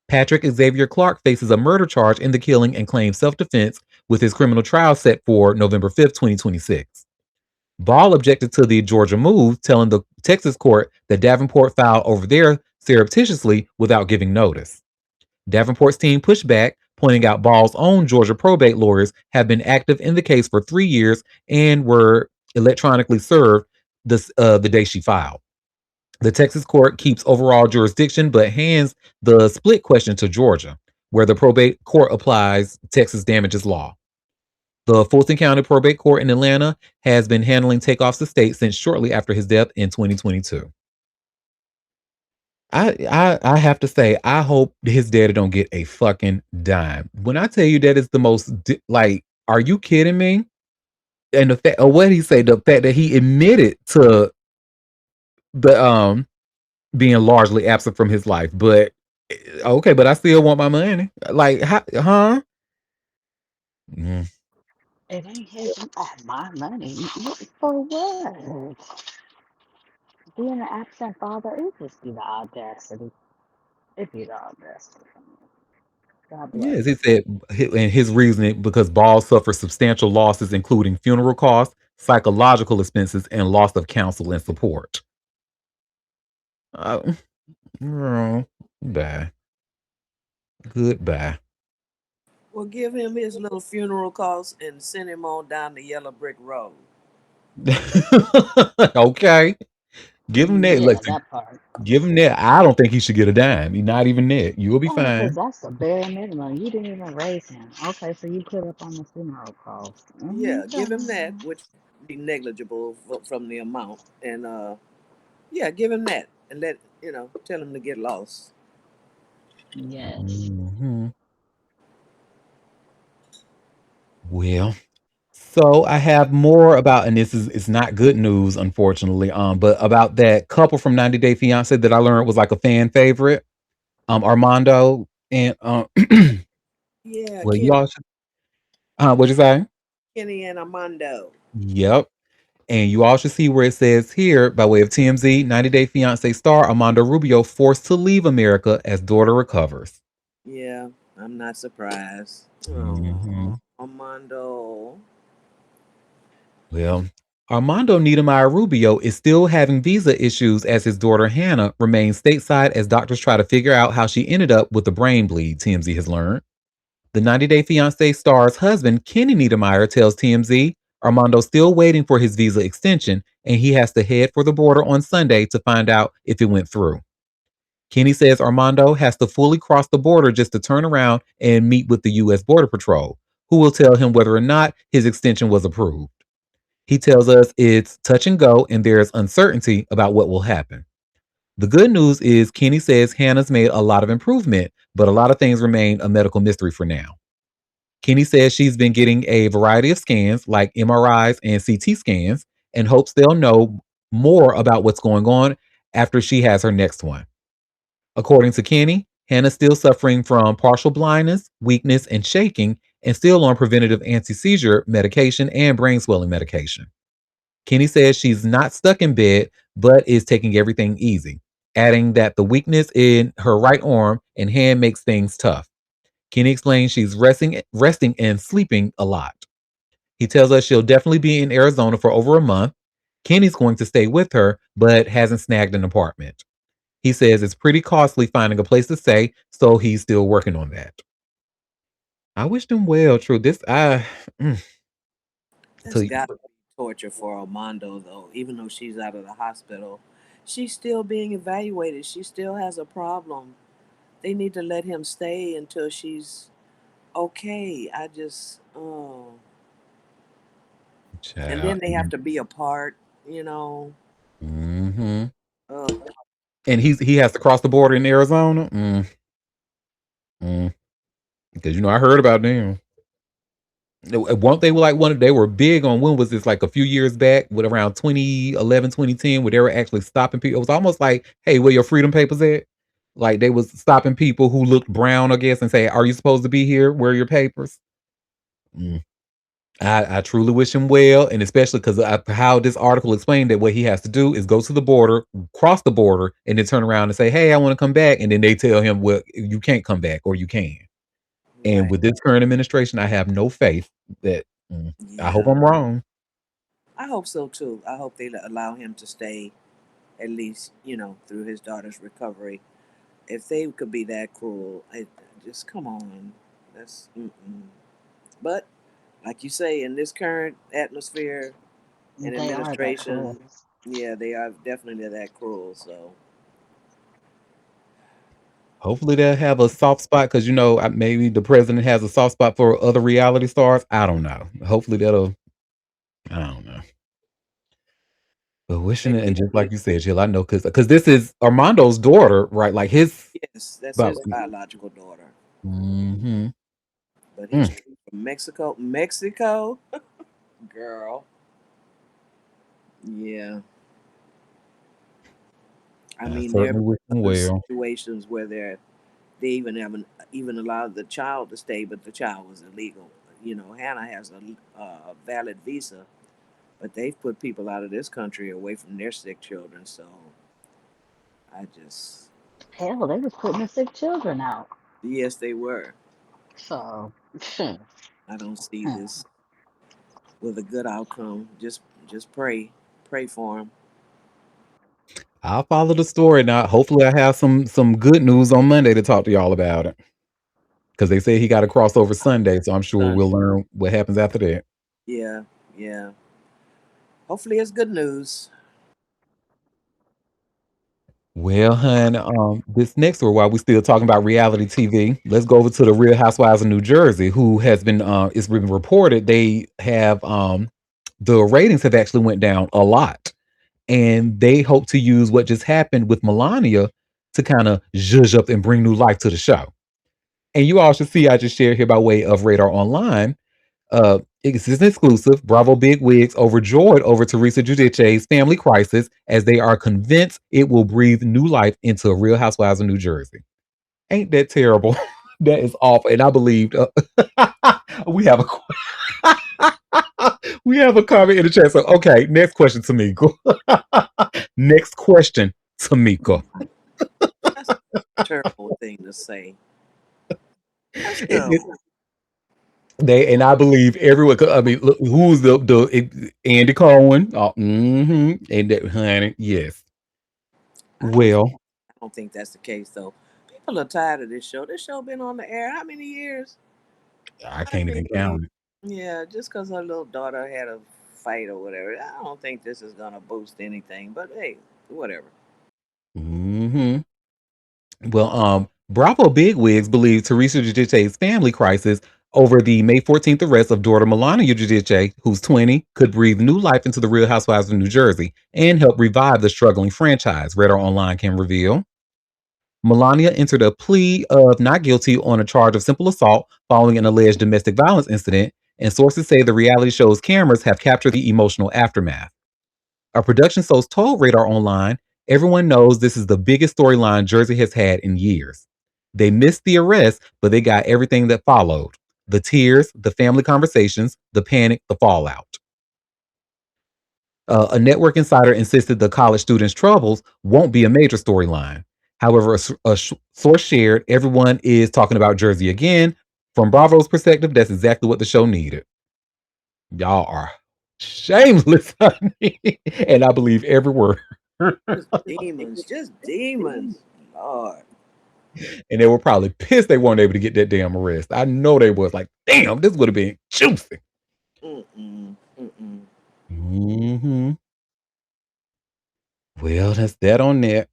Patrick Xavier Clark faces a murder charge in the killing and claims self-defense with his criminal trial set for November 5th, 2026. Ball objected to the Georgia move, telling the Texas court that Davenport filed over there surreptitiously without giving notice. Davenport's team pushed back, pointing out Ball's own Georgia probate lawyers have been active in the case for 3 years and were electronically served the day she filed. The Texas court keeps overall jurisdiction but hands the split question to Georgia, where the probate court applies Texas damages law. The Fulton County Probate Court in Atlanta has been handling Takeoff's estate since shortly after his death in 2022. I have to say, I hope his daddy don't get a fucking dime. When I tell you that is the most like, are you kidding me? And the fact, or what he say, the fact that he admitted to the being largely absent from his life, but okay, but I still want my money. Like, huh? Mm. It ain't his, my money. For what? Being an absent father, it just be the audacity. It be the audacity. God bless. Yes, he said, and his reasoning because Ball suffered substantial losses, including funeral costs, psychological expenses, and loss of counsel and support. Uh, bye. Goodbye. Well, give him his little funeral costs and send him on down the yellow brick road. Okay. Give him that. Yeah, Listen, that part. give him that. I don't think he should get a dime. Not even that. You'll be Oh, because fine. that's the bare minimum. You didn't even raise him. Okay, so you put up on the funeral cost. Yeah, give him Okay. that, which be negligible from the amount, and yeah, give him that, and tell him to get lost. Yes. Mhm. Well, so I have more about, and this is it's not good news, unfortunately. But about that couple from 90 Day Fiance that I learned was like a fan favorite. Armando and Yeah, well, y'all should. What'd you say? Kenny and Armando. Yep. And you all should see where it says here, by way of TMZ, 90 Day Fiance star Armando Rubio forced to leave America as daughter recovers. Yeah, I'm not surprised. Hmm. Oh, Armando. Well, Armando Niedermeyer Rubio is still having visa issues as his daughter Hannah remains stateside as doctors try to figure out how she ended up with a brain bleed, TMZ has learned. The 90 Day Fiancé star's husband, Kenny Niedermeyer, tells TMZ Armando's still waiting for his visa extension and he has to head for the border on Sunday to find out if it went through. Kenny says Armando has to fully cross the border just to turn around and meet with the U.S. Border Patrol, who will tell him whether or not his extension was approved. He tells us it's touch and go and there's uncertainty about what will happen. The good news is Kenny says Hannah's made a lot of improvement, but a lot of things remain a medical mystery for now. Kenny says she's been getting a variety of scans like MRIs and CT scans and hopes they'll know more about what's going on after she has her next one. According to Kenny, Hannah's still suffering from partial blindness, weakness, and shaking, and still on preventative anti seizure medication and brain swelling medication. Kenny says she's not stuck in bed, but is taking everything easy, adding that the weakness in her right arm and hand makes things tough. Kenny explains she's resting and sleeping a lot. He tells us she'll definitely be in Arizona for over a month. Kenny's going to stay with her, but hasn't snagged an apartment. He says it's pretty costly finding a place to stay, so he's still working on that. I wish them well. True. This I That's so got to be torture for Armando, though. Even though she's out of the hospital, she's still being evaluated. She still has a problem. They need to let him stay until she's okay. I just, oh. And child. then they have to be apart, you know. Mm-hmm. Oh, And he has to cross the border in Arizona. Mm. Because I heard about them. Weren't they like they were big on when was this like a few years back with around 2011, 2010, where they were actually stopping people. It was almost like, hey, where your freedom papers at? Like they was stopping people who looked brown, I guess, and say, are you supposed to be here? Where are your papers? Mm. I truly wish him well, and especially because how this article explained that what he has to do is go to the border, cross the border, and then turn around and say, "Hey, I want to come back," and then they tell him, "Well, you can't come back, or you can." And right. with this current administration, I have no faith that. I hope Yeah. I'm wrong. I hope so too. I hope they allow him to stay at least, through his daughter's recovery. If they could be that cruel, just come on. That's, mm-mm. But like you say, in this current atmosphere and They are that cruel. administration, yeah, they are definitely that cruel. So Hopefully, they'll have a soft spot because maybe the president has a soft spot for other reality stars. I don't know. Hopefully, that'll. I don't know. But wishing it, and maybe, just like you said, Jill, I know because this is Armando's daughter, right? Like his yes, that's about. his biological daughter. Hmm. But he's from Mexico. Mexico, girl. Yeah. I I mean, there have certainly wish been him other well. situations where they even haven't even allowed the child to stay, but the child was illegal. Hannah has a valid visa, but they've put people out of this country away from their sick children. So I just, Hell, they was putting the sick children out. yes, they were. So, I don't see this with a good outcome. Just pray for them. I'll follow the story now. Hopefully, I have some good news on Monday to talk to y'all about it because they say he got to cross over Sunday, so I'm sure Son, we'll learn what happens after that. yeah, yeah. Hopefully, it's good news. Well, hun, this next one, while we're still talking about reality TV, let's go over to the Real Housewives of New Jersey, who has been, it's been reported they have, the ratings have actually went down a lot, and they hope to use what just happened with Melania to kind of zhuzh up and bring new life to the show. And you all should see, I just shared here by way of Radar Online. It's an exclusive. Bravo big wigs overjoyed over Teresa Giudice's family crisis as they are convinced it will breathe new life into Real Housewives of New Jersey. Ain't that terrible? That is awful. And I believed we have we have a comment in the chat. So okay, next question, Tamika. Next question, Tamika. That's a terrible thing to say. That's It, terrible. they and I believe everyone. I mean, look, who's Andy Cohen? Oh, and that honey, yes. I don't think Well, I don't think that's the case though. People are tired of this show. This show been on the air how many years? I I can't even can't believe. count it. Yeah, just because her little daughter had a fight or whatever, I don't think this is gonna boost anything. But hey, whatever. Hmm. Well, Bravo bigwigs believe Teresa Giudice's family crisis over the May 14th arrest of daughter Melania Giudice, who's 20, could breathe new life into the Real Housewives of New Jersey and help revive the struggling franchise. Radar Online can reveal. Melania entered a plea of not guilty on a charge of simple assault following an alleged domestic violence incident, and sources say the reality show's cameras have captured the emotional aftermath. A production source told Radar Online, everyone knows this is the biggest storyline Jersey has had in years. They missed the arrest, but they got everything that followed: the tears, the family conversations, the panic, the fallout. A network insider insisted the college students' troubles won't be a major storyline. However, source shared everyone is talking about Jersey again. From Bravo's perspective, that's exactly what the show needed. Y'all are. Shameless, honey. And I believe every word. Just demons, just demons. Lord. And they were probably pissed they weren't able to get that damn arrest. I know they was like, damn, this would have been juicy. Mm-mm. Mm-mm. Hmm. Well, that's that on that.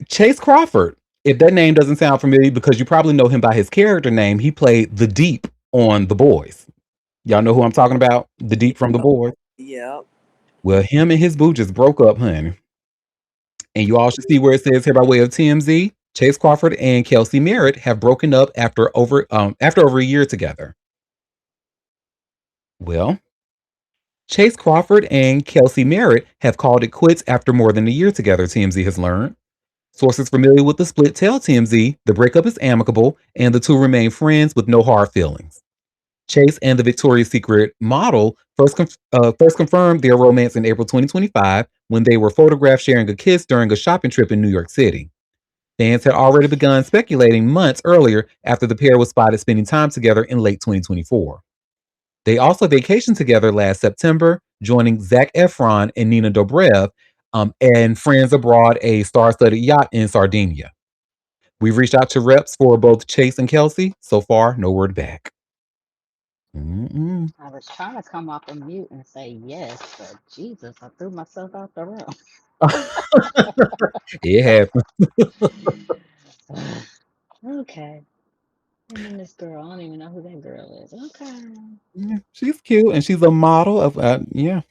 Chase Crawford. If that name doesn't sound familiar, because you probably know him by his character name, he played the Deep on The Boys. Y'all know who I'm talking about? The Deep from The Uh, Boys. yeah. Well, him and his boo just broke up, honey. And you all should see where it says here by way of TMZ. Chase Crawford and Kelsey Merritt have broken up after over a year together. Well, Chase Crawford and Kelsey Merritt have called it quits after more than a year together, TMZ has learned. Sources familiar with the split tell TMZ the breakup is amicable and the two remain friends with no hard feelings. Chase and the Victoria's Secret model first confirmed their romance in April 2025 when they were photographed sharing a kiss during a shopping trip in New York City. Fans had already begun speculating months earlier after the pair was spotted spending time together in late 2024. They also vacationed together last September, joining Zac Efron and Nina Dobrev and Friends Abroad, a star-studded yacht in Sardinia. We've reached out to reps for both Chase and Kelsey. So far, no word back. Mm-mm. I was trying to come off of mute and say yes, but Jesus, I threw myself out the room. It happened. Okay. And then this girl, I don't even know who that girl is. Okay. Yeah, she's cute, and she's a model of a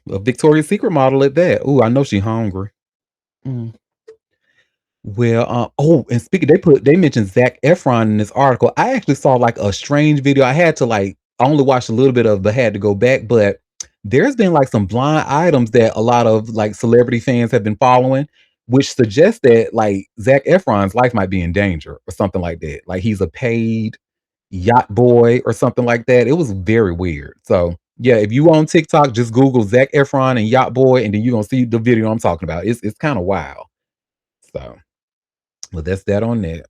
Victoria's Secret model at that. Ooh, I know she's hungry. Mm. Well, and speaking, they mentioned Zac Efron in this article. I actually saw like a strange video. I had to like I only watched a little bit of, but had to go back. But there's been like some blind items that a lot of like celebrity fans have been following, which suggests that like Zac Efron's life might be in danger or something like that. Like he's a paid yacht boy or something like that. It was very weird. So yeah, if you on TikTok, just Google Zac Efron and yacht boy, and then you're gonna see the video I'm talking about. It's kind of wild. So. Well, that's that on that.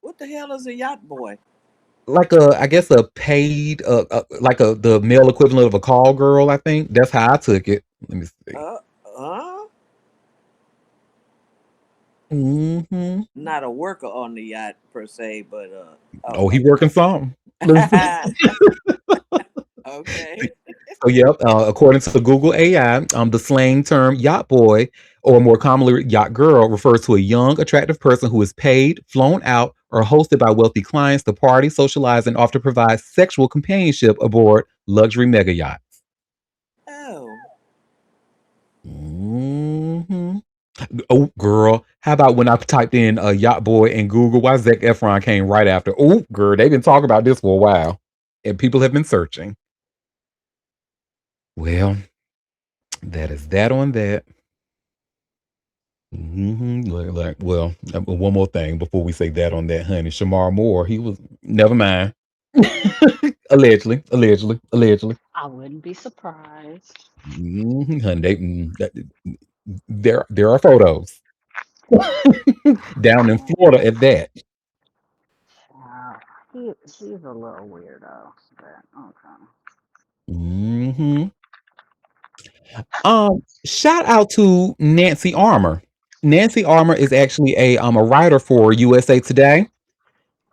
What the hell is a yacht boy? Like I guess a paid, like the male equivalent of a call girl. I think that's how I took it. Let me see. Uh, uh, Hmm. not a worker on the yacht per se, but Oh, he okay. working some. Let me see. Okay. So, yep. According to Google AI, the slang term "yacht boy," or more commonly "yacht girl," refers to a young, attractive person who is paid, flown out, or hosted by wealthy clients to party, socialize, and often provide sexual companionship aboard luxury mega yachts. Oh, Hmm. Oh, girl. How about when I typed in yacht boy in Google? Why Zac Efron came right after? Oh, girl. They've been talking about this for a while, and people have been searching. Well, that is that on that. One more thing before we say that on that, honey. Shamar Moore, he was, never mind. Allegedly. I wouldn't be surprised. Honey, there are photos down in Florida at that. Uh, he's a little weirdo, but okay. Hmm. Shout out to Nancy Armour. Nancy Armour is actually a writer for USA Today,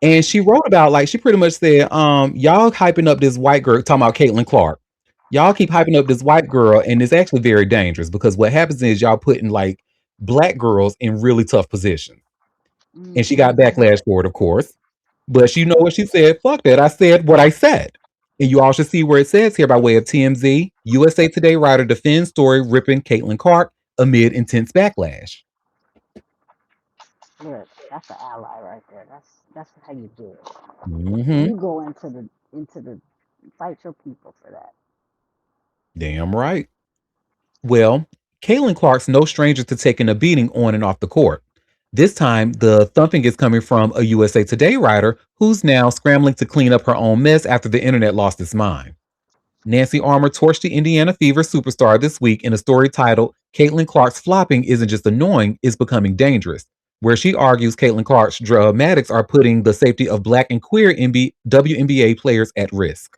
and she wrote about like she pretty much said, y'all hyping up this white girl talking about Caitlin Clark. Y'all keep hyping up this white girl, and it's actually very dangerous because what happens is y'all putting like black girls in really tough positions. And she got Mm-hmm. backlash for it, of course. But you know what she said? Fuck that. I said what I said. And you all should see where it says here by way of TMZ. USA Today writer defends story ripping Caitlin Clark amid intense backlash. Look, that's an ally right there. That's how you do it. Hmm. You go into the fight your people for that. Damn right. Well, Caitlin Clark's no stranger to taking a beating on and off the court. This time, the thumping is coming from a USA Today writer who's now scrambling to clean up her own mess after the internet lost its mind. Nancy Armour torched the Indiana Fever superstar this week in a story titled Caitlin Clark's flopping isn't just annoying, it's becoming dangerous, where she argues Caitlin Clark's dramatics are putting the safety of black and queer WNBA players at risk.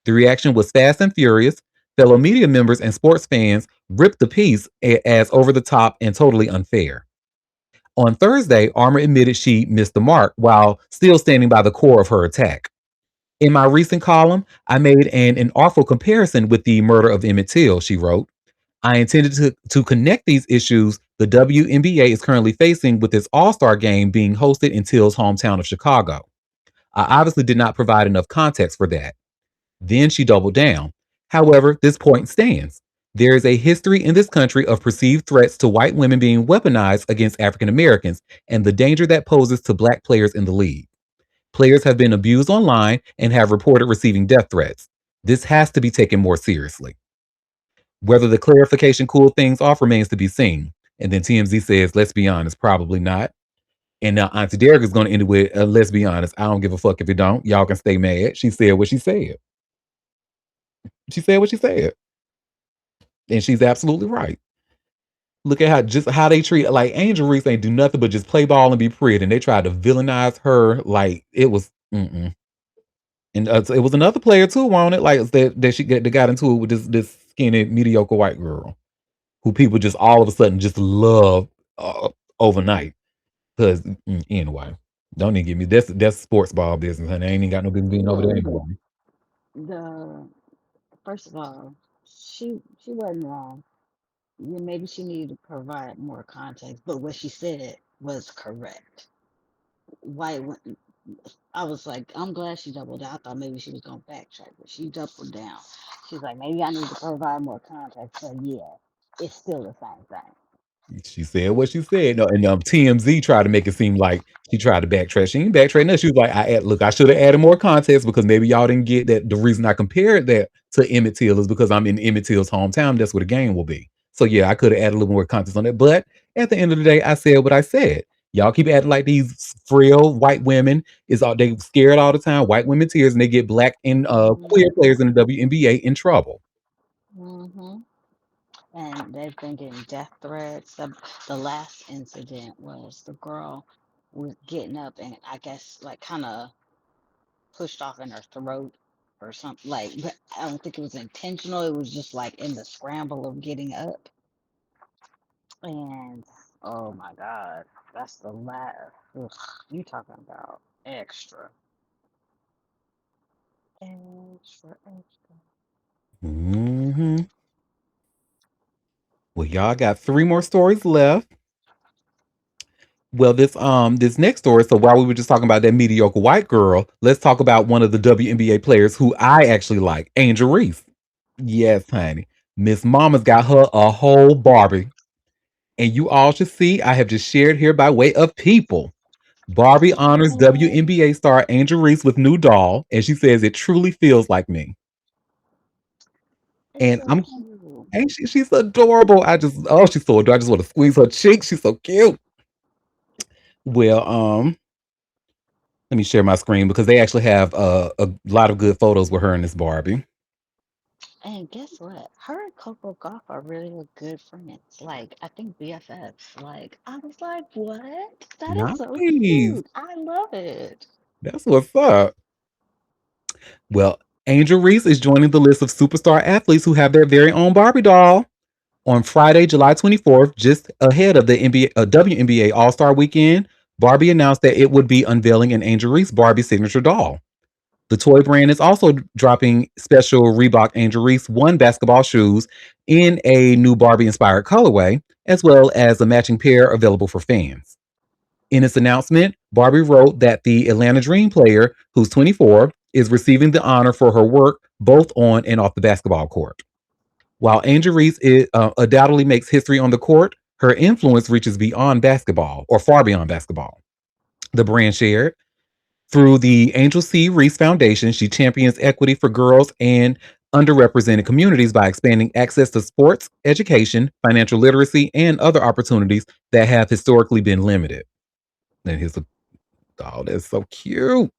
The reaction was fast and furious. Fellow media members and sports fans ripped the piece as over the top and totally unfair. On Thursday, Armour admitted she missed the mark while still standing by the core of her attack. In my recent column, I made an awful comparison with the murder of Emmett Till, she wrote. I intended to connect these issues the WNBA is currently facing with its All Star game being hosted in Till's hometown of Chicago. I obviously did not provide enough context for that. Then she doubled down. However, this point stands. There is a history in this country of perceived threats to white women being weaponized against African Americans and the danger that poses to black players in the league. Players have been abused online and have reported receiving death threats. This has to be taken more seriously. Whether the clarification cooled things off remains to be seen. And then TMZ says, let's be honest, probably not. And now Auntie Derek is going to end it with, let's be honest, I don't give a fuck if you don't. Y'all can stay mad. She said what she said. She said what she said. And she's absolutely right. Look at how they treat like Angel Reese ain't do nothing but just play ball and be pretty. And they tried to villainize her like it was And it was another player too on it, like that got into it with this skinny mediocre white girl who people just all of a sudden just love overnight. Because anyway, don't even give me that's sports ball business, honey. I ain't even got no business being over there Well, anyway. the first of all, she wasn't wrong. Yeah, maybe she needed to provide more context, but what she said was correct. Why? I was like, I'm glad she doubled down. I thought maybe she was gonna backtrack, but she doubled down. She's like, maybe I need to provide more context. So yeah, it's still the same thing. She said what she said. No, and TMZ tried to make it seem like she tried to backtrack. She ain't backtrack. No, she was like, look, I should have added more context because maybe y'all didn't get that. The reason I compared that to Emmett Till is because I'm in Emmett Till's hometown. That's where the game will be. So yeah, I could have added a little more context on that. But at the end of the day, I said what I said. Y'all keep acting like these frail white women is all they scared all the time. White women tears, and they get black and queer players in the WNBA in trouble. Mm-hmm. And they've been getting death threats. The last incident was the girl was getting up and I guess like kind of pushed off in her throat or something. Like, but I don't think it was intentional. It was just like in the scramble of getting up. And oh my God, that's the last. Ugh, you talking about extra, extra, extra. Hmm. Well, y'all got three more stories left. Well, this next story. So while we were just talking about that mediocre white girl, let's talk about one of the WNBA players who I actually like, Angel Reese. Yes, honey. Miss Mama's got her a whole Barbie. And you all should see, I have just shared here by way of people. Barbie honors Oh, WNBA star Angel Reese with new doll, and she says it truly feels like me. it's And so I'm cute. ain't she's adorable. She's so adorable. I just want to squeeze her cheek. She's so cute. Well, let me share my screen because they actually have a lot of good photos with her and this Barbie. And guess what? Her and Coco Gauff are really good friends. Like, I think BFFs. Like, I was like, what? That is so Nice. cute. I love it. That's what's up. Well, Angel Reese is joining the list of superstar athletes who have their very own Barbie doll. On Friday, July 24th, just ahead of the WNBA All Star Weekend, Barbie announced that it would be unveiling an Angel Reese Barbie signature doll. The toy brand is also dropping special Reebok Angel Reese One basketball shoes in a new Barbie inspired colorway, as well as a matching pair available for fans. In its announcement, Barbie wrote that the Atlanta Dream player, who's 24, is receiving the honor for her work both on and off the basketball court. While Angel Reese undoubtedly makes history on the court, her influence reaches beyond basketball, or far beyond basketball. The brand shared through the Angel C. Reese Foundation, she champions equity for girls and underrepresented communities by expanding access to sports, education, financial literacy, and other opportunities that have historically been limited. And here's a doll that's so cute.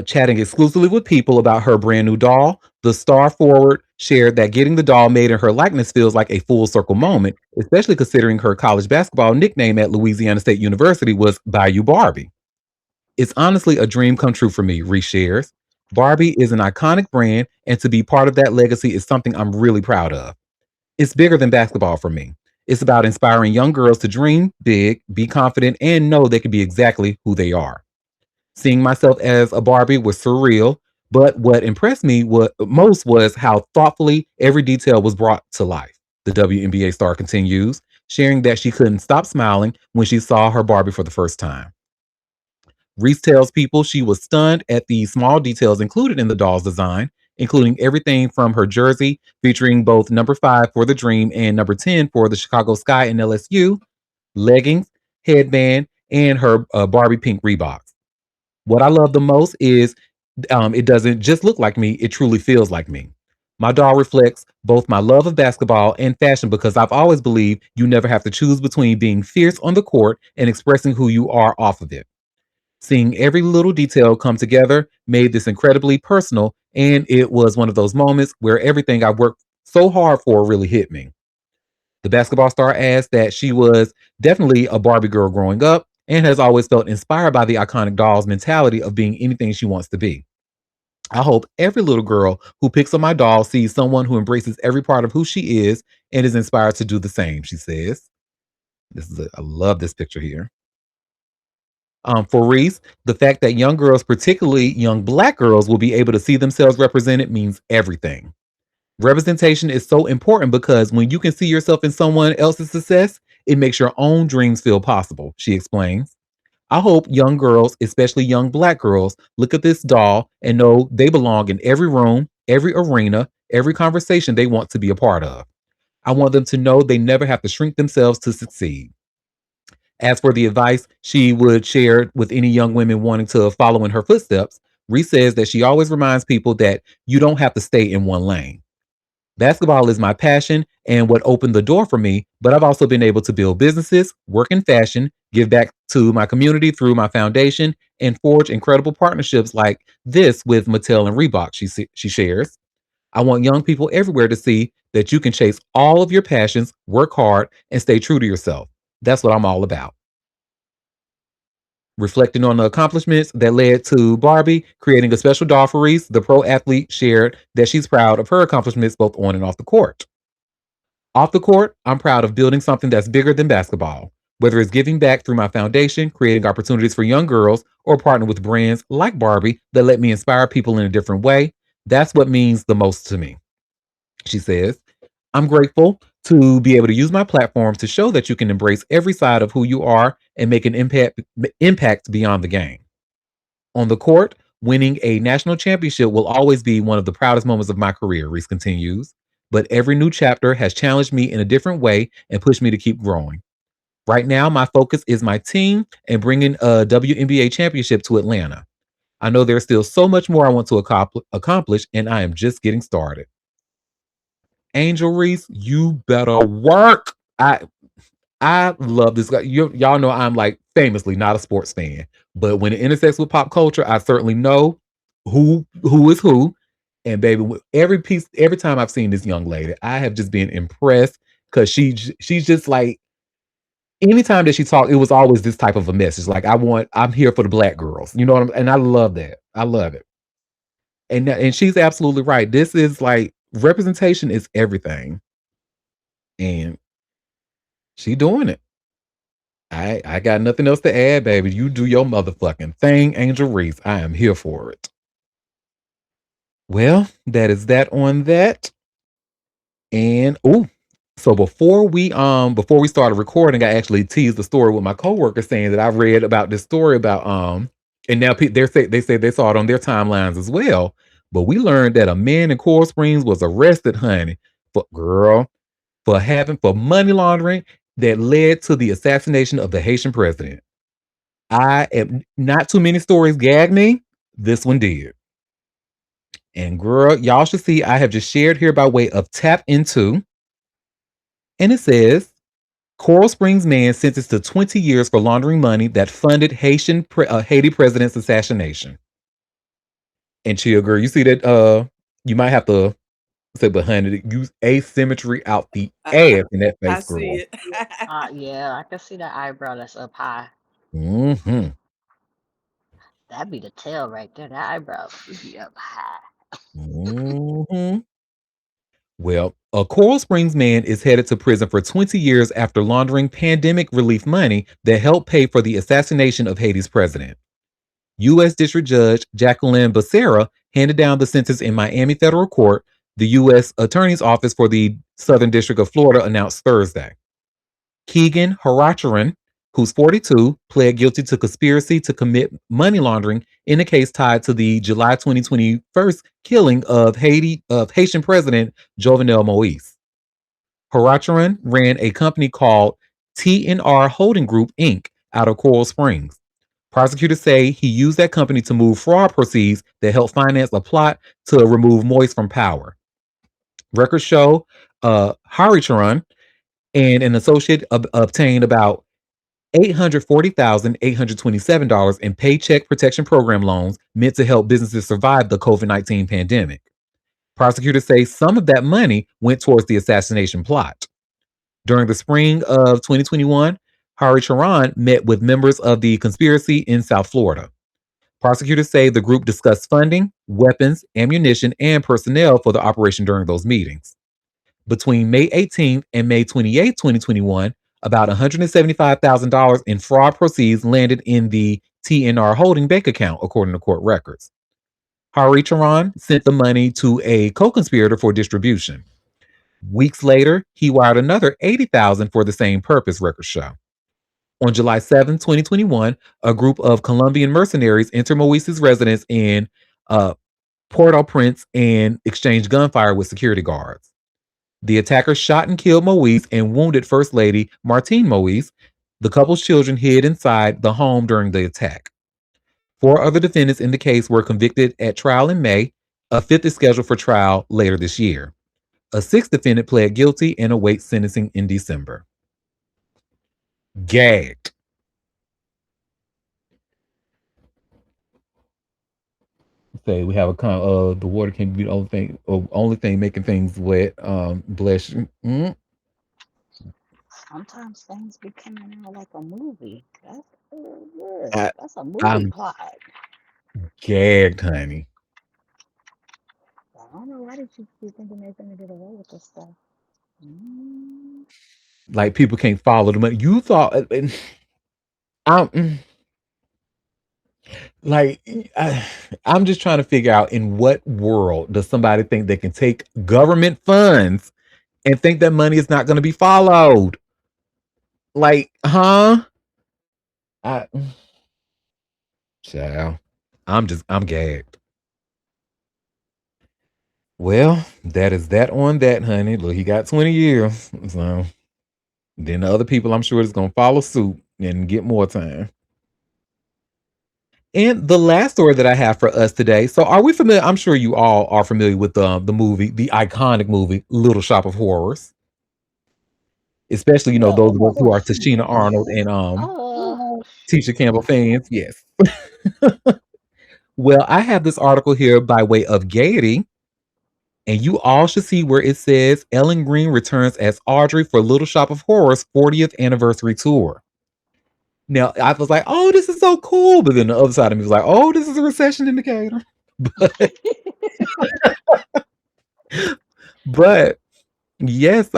Chatting exclusively with people about her brand new doll, the star forward shared that getting the doll made in her likeness feels like a full circle moment, especially considering her college basketball nickname at Louisiana State University was Bayou Barbie. It's honestly a dream come true for me, Reese shares. Barbie is an iconic brand, and to be part of that legacy is something I'm really proud of. It's bigger than basketball for me. It's about inspiring young girls to dream big, be confident, and know they can be exactly who they are. Seeing myself as a Barbie was surreal, but what impressed me most was how thoughtfully every detail was brought to life. The WNBA star continues, sharing that she couldn't stop smiling when she saw her Barbie for the first time. Reese tells people she was stunned at the small details included in the doll's design, including everything from her jersey, featuring both number 5 for the Dream and number 10 for the Chicago Sky and LSU, leggings, headband, and her Barbie pink Reeboks. What I love the most is it doesn't just look like me, it truly feels like me. My doll reflects both my love of basketball and fashion because I've always believed you never have to choose between being fierce on the court and expressing who you are off of it. Seeing every little detail come together made this incredibly personal, and it was one of those moments where everything I worked so hard for really hit me. The basketball star adds that she was definitely a Barbie girl growing up and has always felt inspired by the iconic doll's mentality of being anything she wants to be. I hope every little girl who picks up my doll sees someone who embraces every part of who she is and is inspired to do the same, she says. I love this picture here. For Reese, the fact that young girls, particularly young black girls, will be able to see themselves represented means everything. Representation is so important because when you can see yourself in someone else's success, it makes your own dreams feel possible, she explains. I hope young girls, especially young black girls, look at this doll and know they belong in every room, every arena, every conversation they want to be a part of. I want them to know they never have to shrink themselves to succeed. As for the advice she would share with any young women wanting to follow in her footsteps, Reese says that she always reminds people that you don't have to stay in one lane. Basketball is my passion and what opened the door for me, but I've also been able to build businesses, work in fashion, give back to my community through my foundation, and forge incredible partnerships like this with Mattel and Reebok, she shares. I want young people everywhere to see that you can chase all of your passions, work hard, and stay true to yourself. That's what I'm all about. Reflecting on the accomplishments that led to Barbie creating a special doll for Reese, the pro athlete shared that she's proud of her accomplishments both on and off the court. Off the court, I'm proud of building something that's bigger than basketball, whether it's giving back through my foundation, creating opportunities for young girls, or partnering with brands like Barbie that let me inspire people in a different way. That's what means the most to me, she says. I'm grateful to be able to use my platform to show that you can embrace every side of who you are and make an impact beyond the game. On the court, winning a national championship will always be one of the proudest moments of my career, Reese continues. But every new chapter has challenged me in a different way and pushed me to keep growing. Right now, my focus is my team and bringing a WNBA championship to Atlanta. I know there's still so much more I want to accomplish, and I am just getting started. Angel Reese, you better work. I love this guy. Y'all know I'm like famously not a sports fan, but when it intersects with pop culture, I certainly know who is who. And baby, every time I've seen this young lady, I have just been impressed because she's just like anytime that she talked, it was always this type of a message. Like I'm here for the black girls, you know and I love that. I love it. And she's absolutely right. This is like representation is everything, and she doing it. I got nothing else to add, baby. You do your motherfucking thing, Angel Reese. I am here for it. Well, that is that on that. And so before we started recording, I actually teased the story with my coworker saying that I read about this story about and now they say they saw it on their timelines as well. But we learned that a man in Coral Springs was arrested, honey, for money laundering that led to the assassination of the Haitian president. I am not too many stories gag me. This one did. And girl, y'all should see I have just shared here by way of tap into. And it says Coral Springs man sentenced to 20 years for laundering money that funded Haiti president's assassination. And chill, girl, you see that you might have to say, but honey, use asymmetry out the I, ass in that I face, see girl. it. Yeah, I can see the eyebrow that's up high. Hmm. That'd be the tail right there. The eyebrows would be up high. Mhm. Well, a Coral Springs man is headed to prison for 20 years after laundering pandemic relief money that helped pay for the assassination of Haiti's president. U.S. District Judge Jacqueline Becerra handed down the sentence in Miami federal court, the U.S. Attorney's Office for the Southern District of Florida announced Thursday. Keegan Haracharan, who's 42, pled guilty to conspiracy to commit money laundering in a case tied to the July 2021 killing of Haitian President Jovenel Moise. Haracharan ran a company called TNR Holding Group Inc. out of Coral Springs. Prosecutors say he used that company to move fraud proceeds that helped finance a plot to remove Moise from power. Records show Haricharan and an associate obtained about $840,827 in Paycheck Protection Program loans meant to help businesses survive the COVID-19 pandemic. Prosecutors say some of that money went towards the assassination plot. During the spring of 2021, Hari Charan met with members of the conspiracy in South Florida. Prosecutors say the group discussed funding, weapons, ammunition, and personnel for the operation during those meetings. Between May 18th and May 28th, 2021, about $175,000 in fraud proceeds landed in the TNR Holding bank account, according to court records. Hari Charan sent the money to a co-conspirator for distribution. Weeks later, he wired another $80,000 for the same purpose, records show. On July 7, 2021, a group of Colombian mercenaries entered Moise's residence in uh, Port-au-Prince and exchanged gunfire with security guards. The attackers shot and killed Moise and wounded First Lady Martine Moise. The couple's children hid inside the home during the attack. Four other defendants in the case were convicted at trial in May. A fifth is scheduled for trial later this year. A sixth defendant pled guilty and awaits sentencing in December. Gagged. Say we have a the water can be the only thing making things wet. Bless you. Sometimes things be coming out like a movie. That's good. I, That's a movie I'm plot. gagged, honey. I don't know why did you keep thinking they're gonna get away with this stuff. Mm. Like people can't follow the money. You thought, I'm like, I'm just trying to figure out in what world does somebody think they can take government funds and think that money is not going to be followed? Like, huh? I, child, I'm gagged. Well, that is that on that, honey. Look, he got 20 years. So then the other people, I'm sure, is going to follow suit and get more time. And the last story that I have for us today. So, are we familiar? I'm sure you all are familiar with the movie, the iconic movie, Little Shop of Horrors. Especially, Yeah, those of us what who are was Tashina Arnold and uh Tisha Campbell fans. Yes. Well, I have this article here by way of Gaiety, and you all should see where it says Ellen Green returns as Audrey for Little Shop of Horrors 40th anniversary tour. Now, I was like, oh, this is so cool. But then the other side of me was like, oh, this is a recession indicator. But, but yes,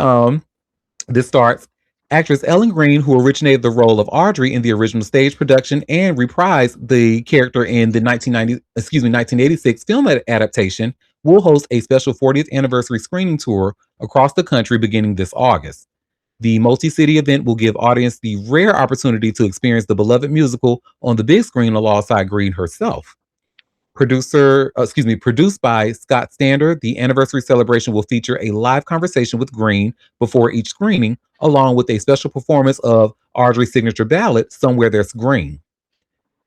this starts. Actress Ellen Green, who originated the role of Audrey in the original stage production and reprised the character in the 1986 film adaptation, will host a special 40th anniversary screening tour across the country beginning this August. The multi-city event will give audience the rare opportunity to experience the beloved musical on the big screen alongside Green herself. Produced by Scott Stander, the anniversary celebration will feature a live conversation with Green before each screening, along with a special performance of Audrey's signature ballad, Somewhere There's Green.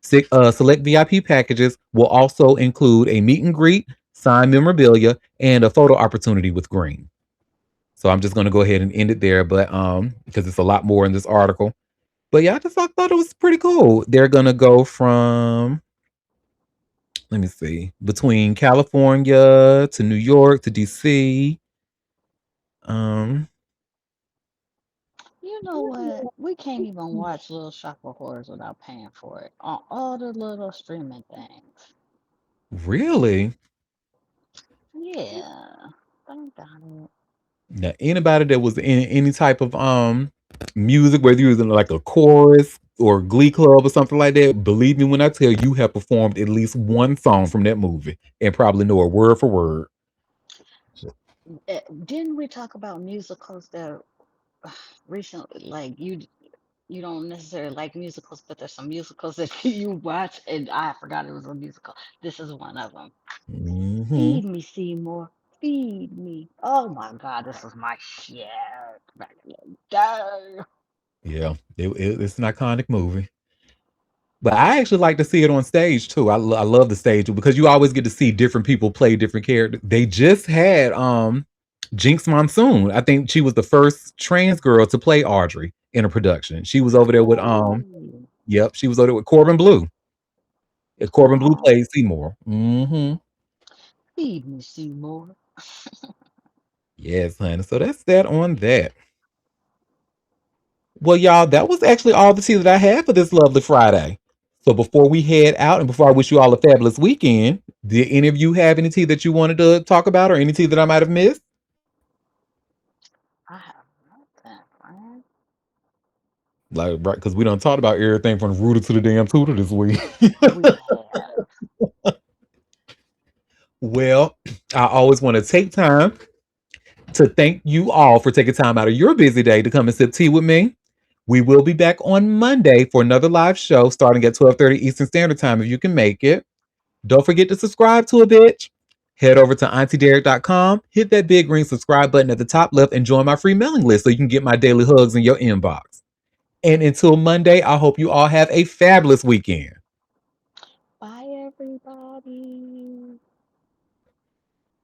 Select VIP packages will also include a meet and greet, signed memorabilia, and a photo opportunity with Green. So I'm just going to go ahead and end it there, but because it's a lot more in this article. But yeah, I thought it was pretty cool. They're going to go from, let me see, between California to New York to DC. You know what? We can't even watch Little Shop of Horrors without paying for it on all the little streaming things. Really? Yeah, I got it. Now, anybody that was in any type of music, whether you was in like a chorus or glee club or something like that, believe me when I tell you, you have performed at least one song from that movie and probably know it word for word. Didn't we talk about musicals that recently, like you don't necessarily like musicals, but there's some musicals that you watch, and I forgot it was a musical. This is one of them. Hmm. Feed me, Seymour. Feed me. Oh my God, this was my shit back in the day. Yeah, it's an iconic movie. But I actually like to see it on stage too. I love the stage because you always get to see different people play different characters. They just had Jinx Monsoon. I think she was the first trans girl to play Audrey in a production. She was over there with Oh, yep, she was over there with Corbin Blue. Corbin Blue oh, played Seymour. Hmm. feed me, Seymour. Yes, honey. So that's that on that. Well, y'all, that was actually all the tea that I had for this lovely Friday. So before we head out and before I wish you all a fabulous weekend, did any of you have any tea that you wanted to talk about or any tea that I might have missed? I have nothing, friend. Like, right, because we done talked about everything from the rooter to the damn tutor this week. We have. Well, I always want to take time to thank you all for taking time out of your busy day to come and sip tea with me. We will be back on Monday for another live show starting at 12:30 Eastern Standard Time if you can make it. Don't forget to subscribe to a bitch. Head over to auntiederrick.com, hit that big green subscribe button at the top left, and join my free mailing list so you can get my daily hugs in your inbox. And until Monday, I hope you all have a fabulous weekend. Bye, everybody.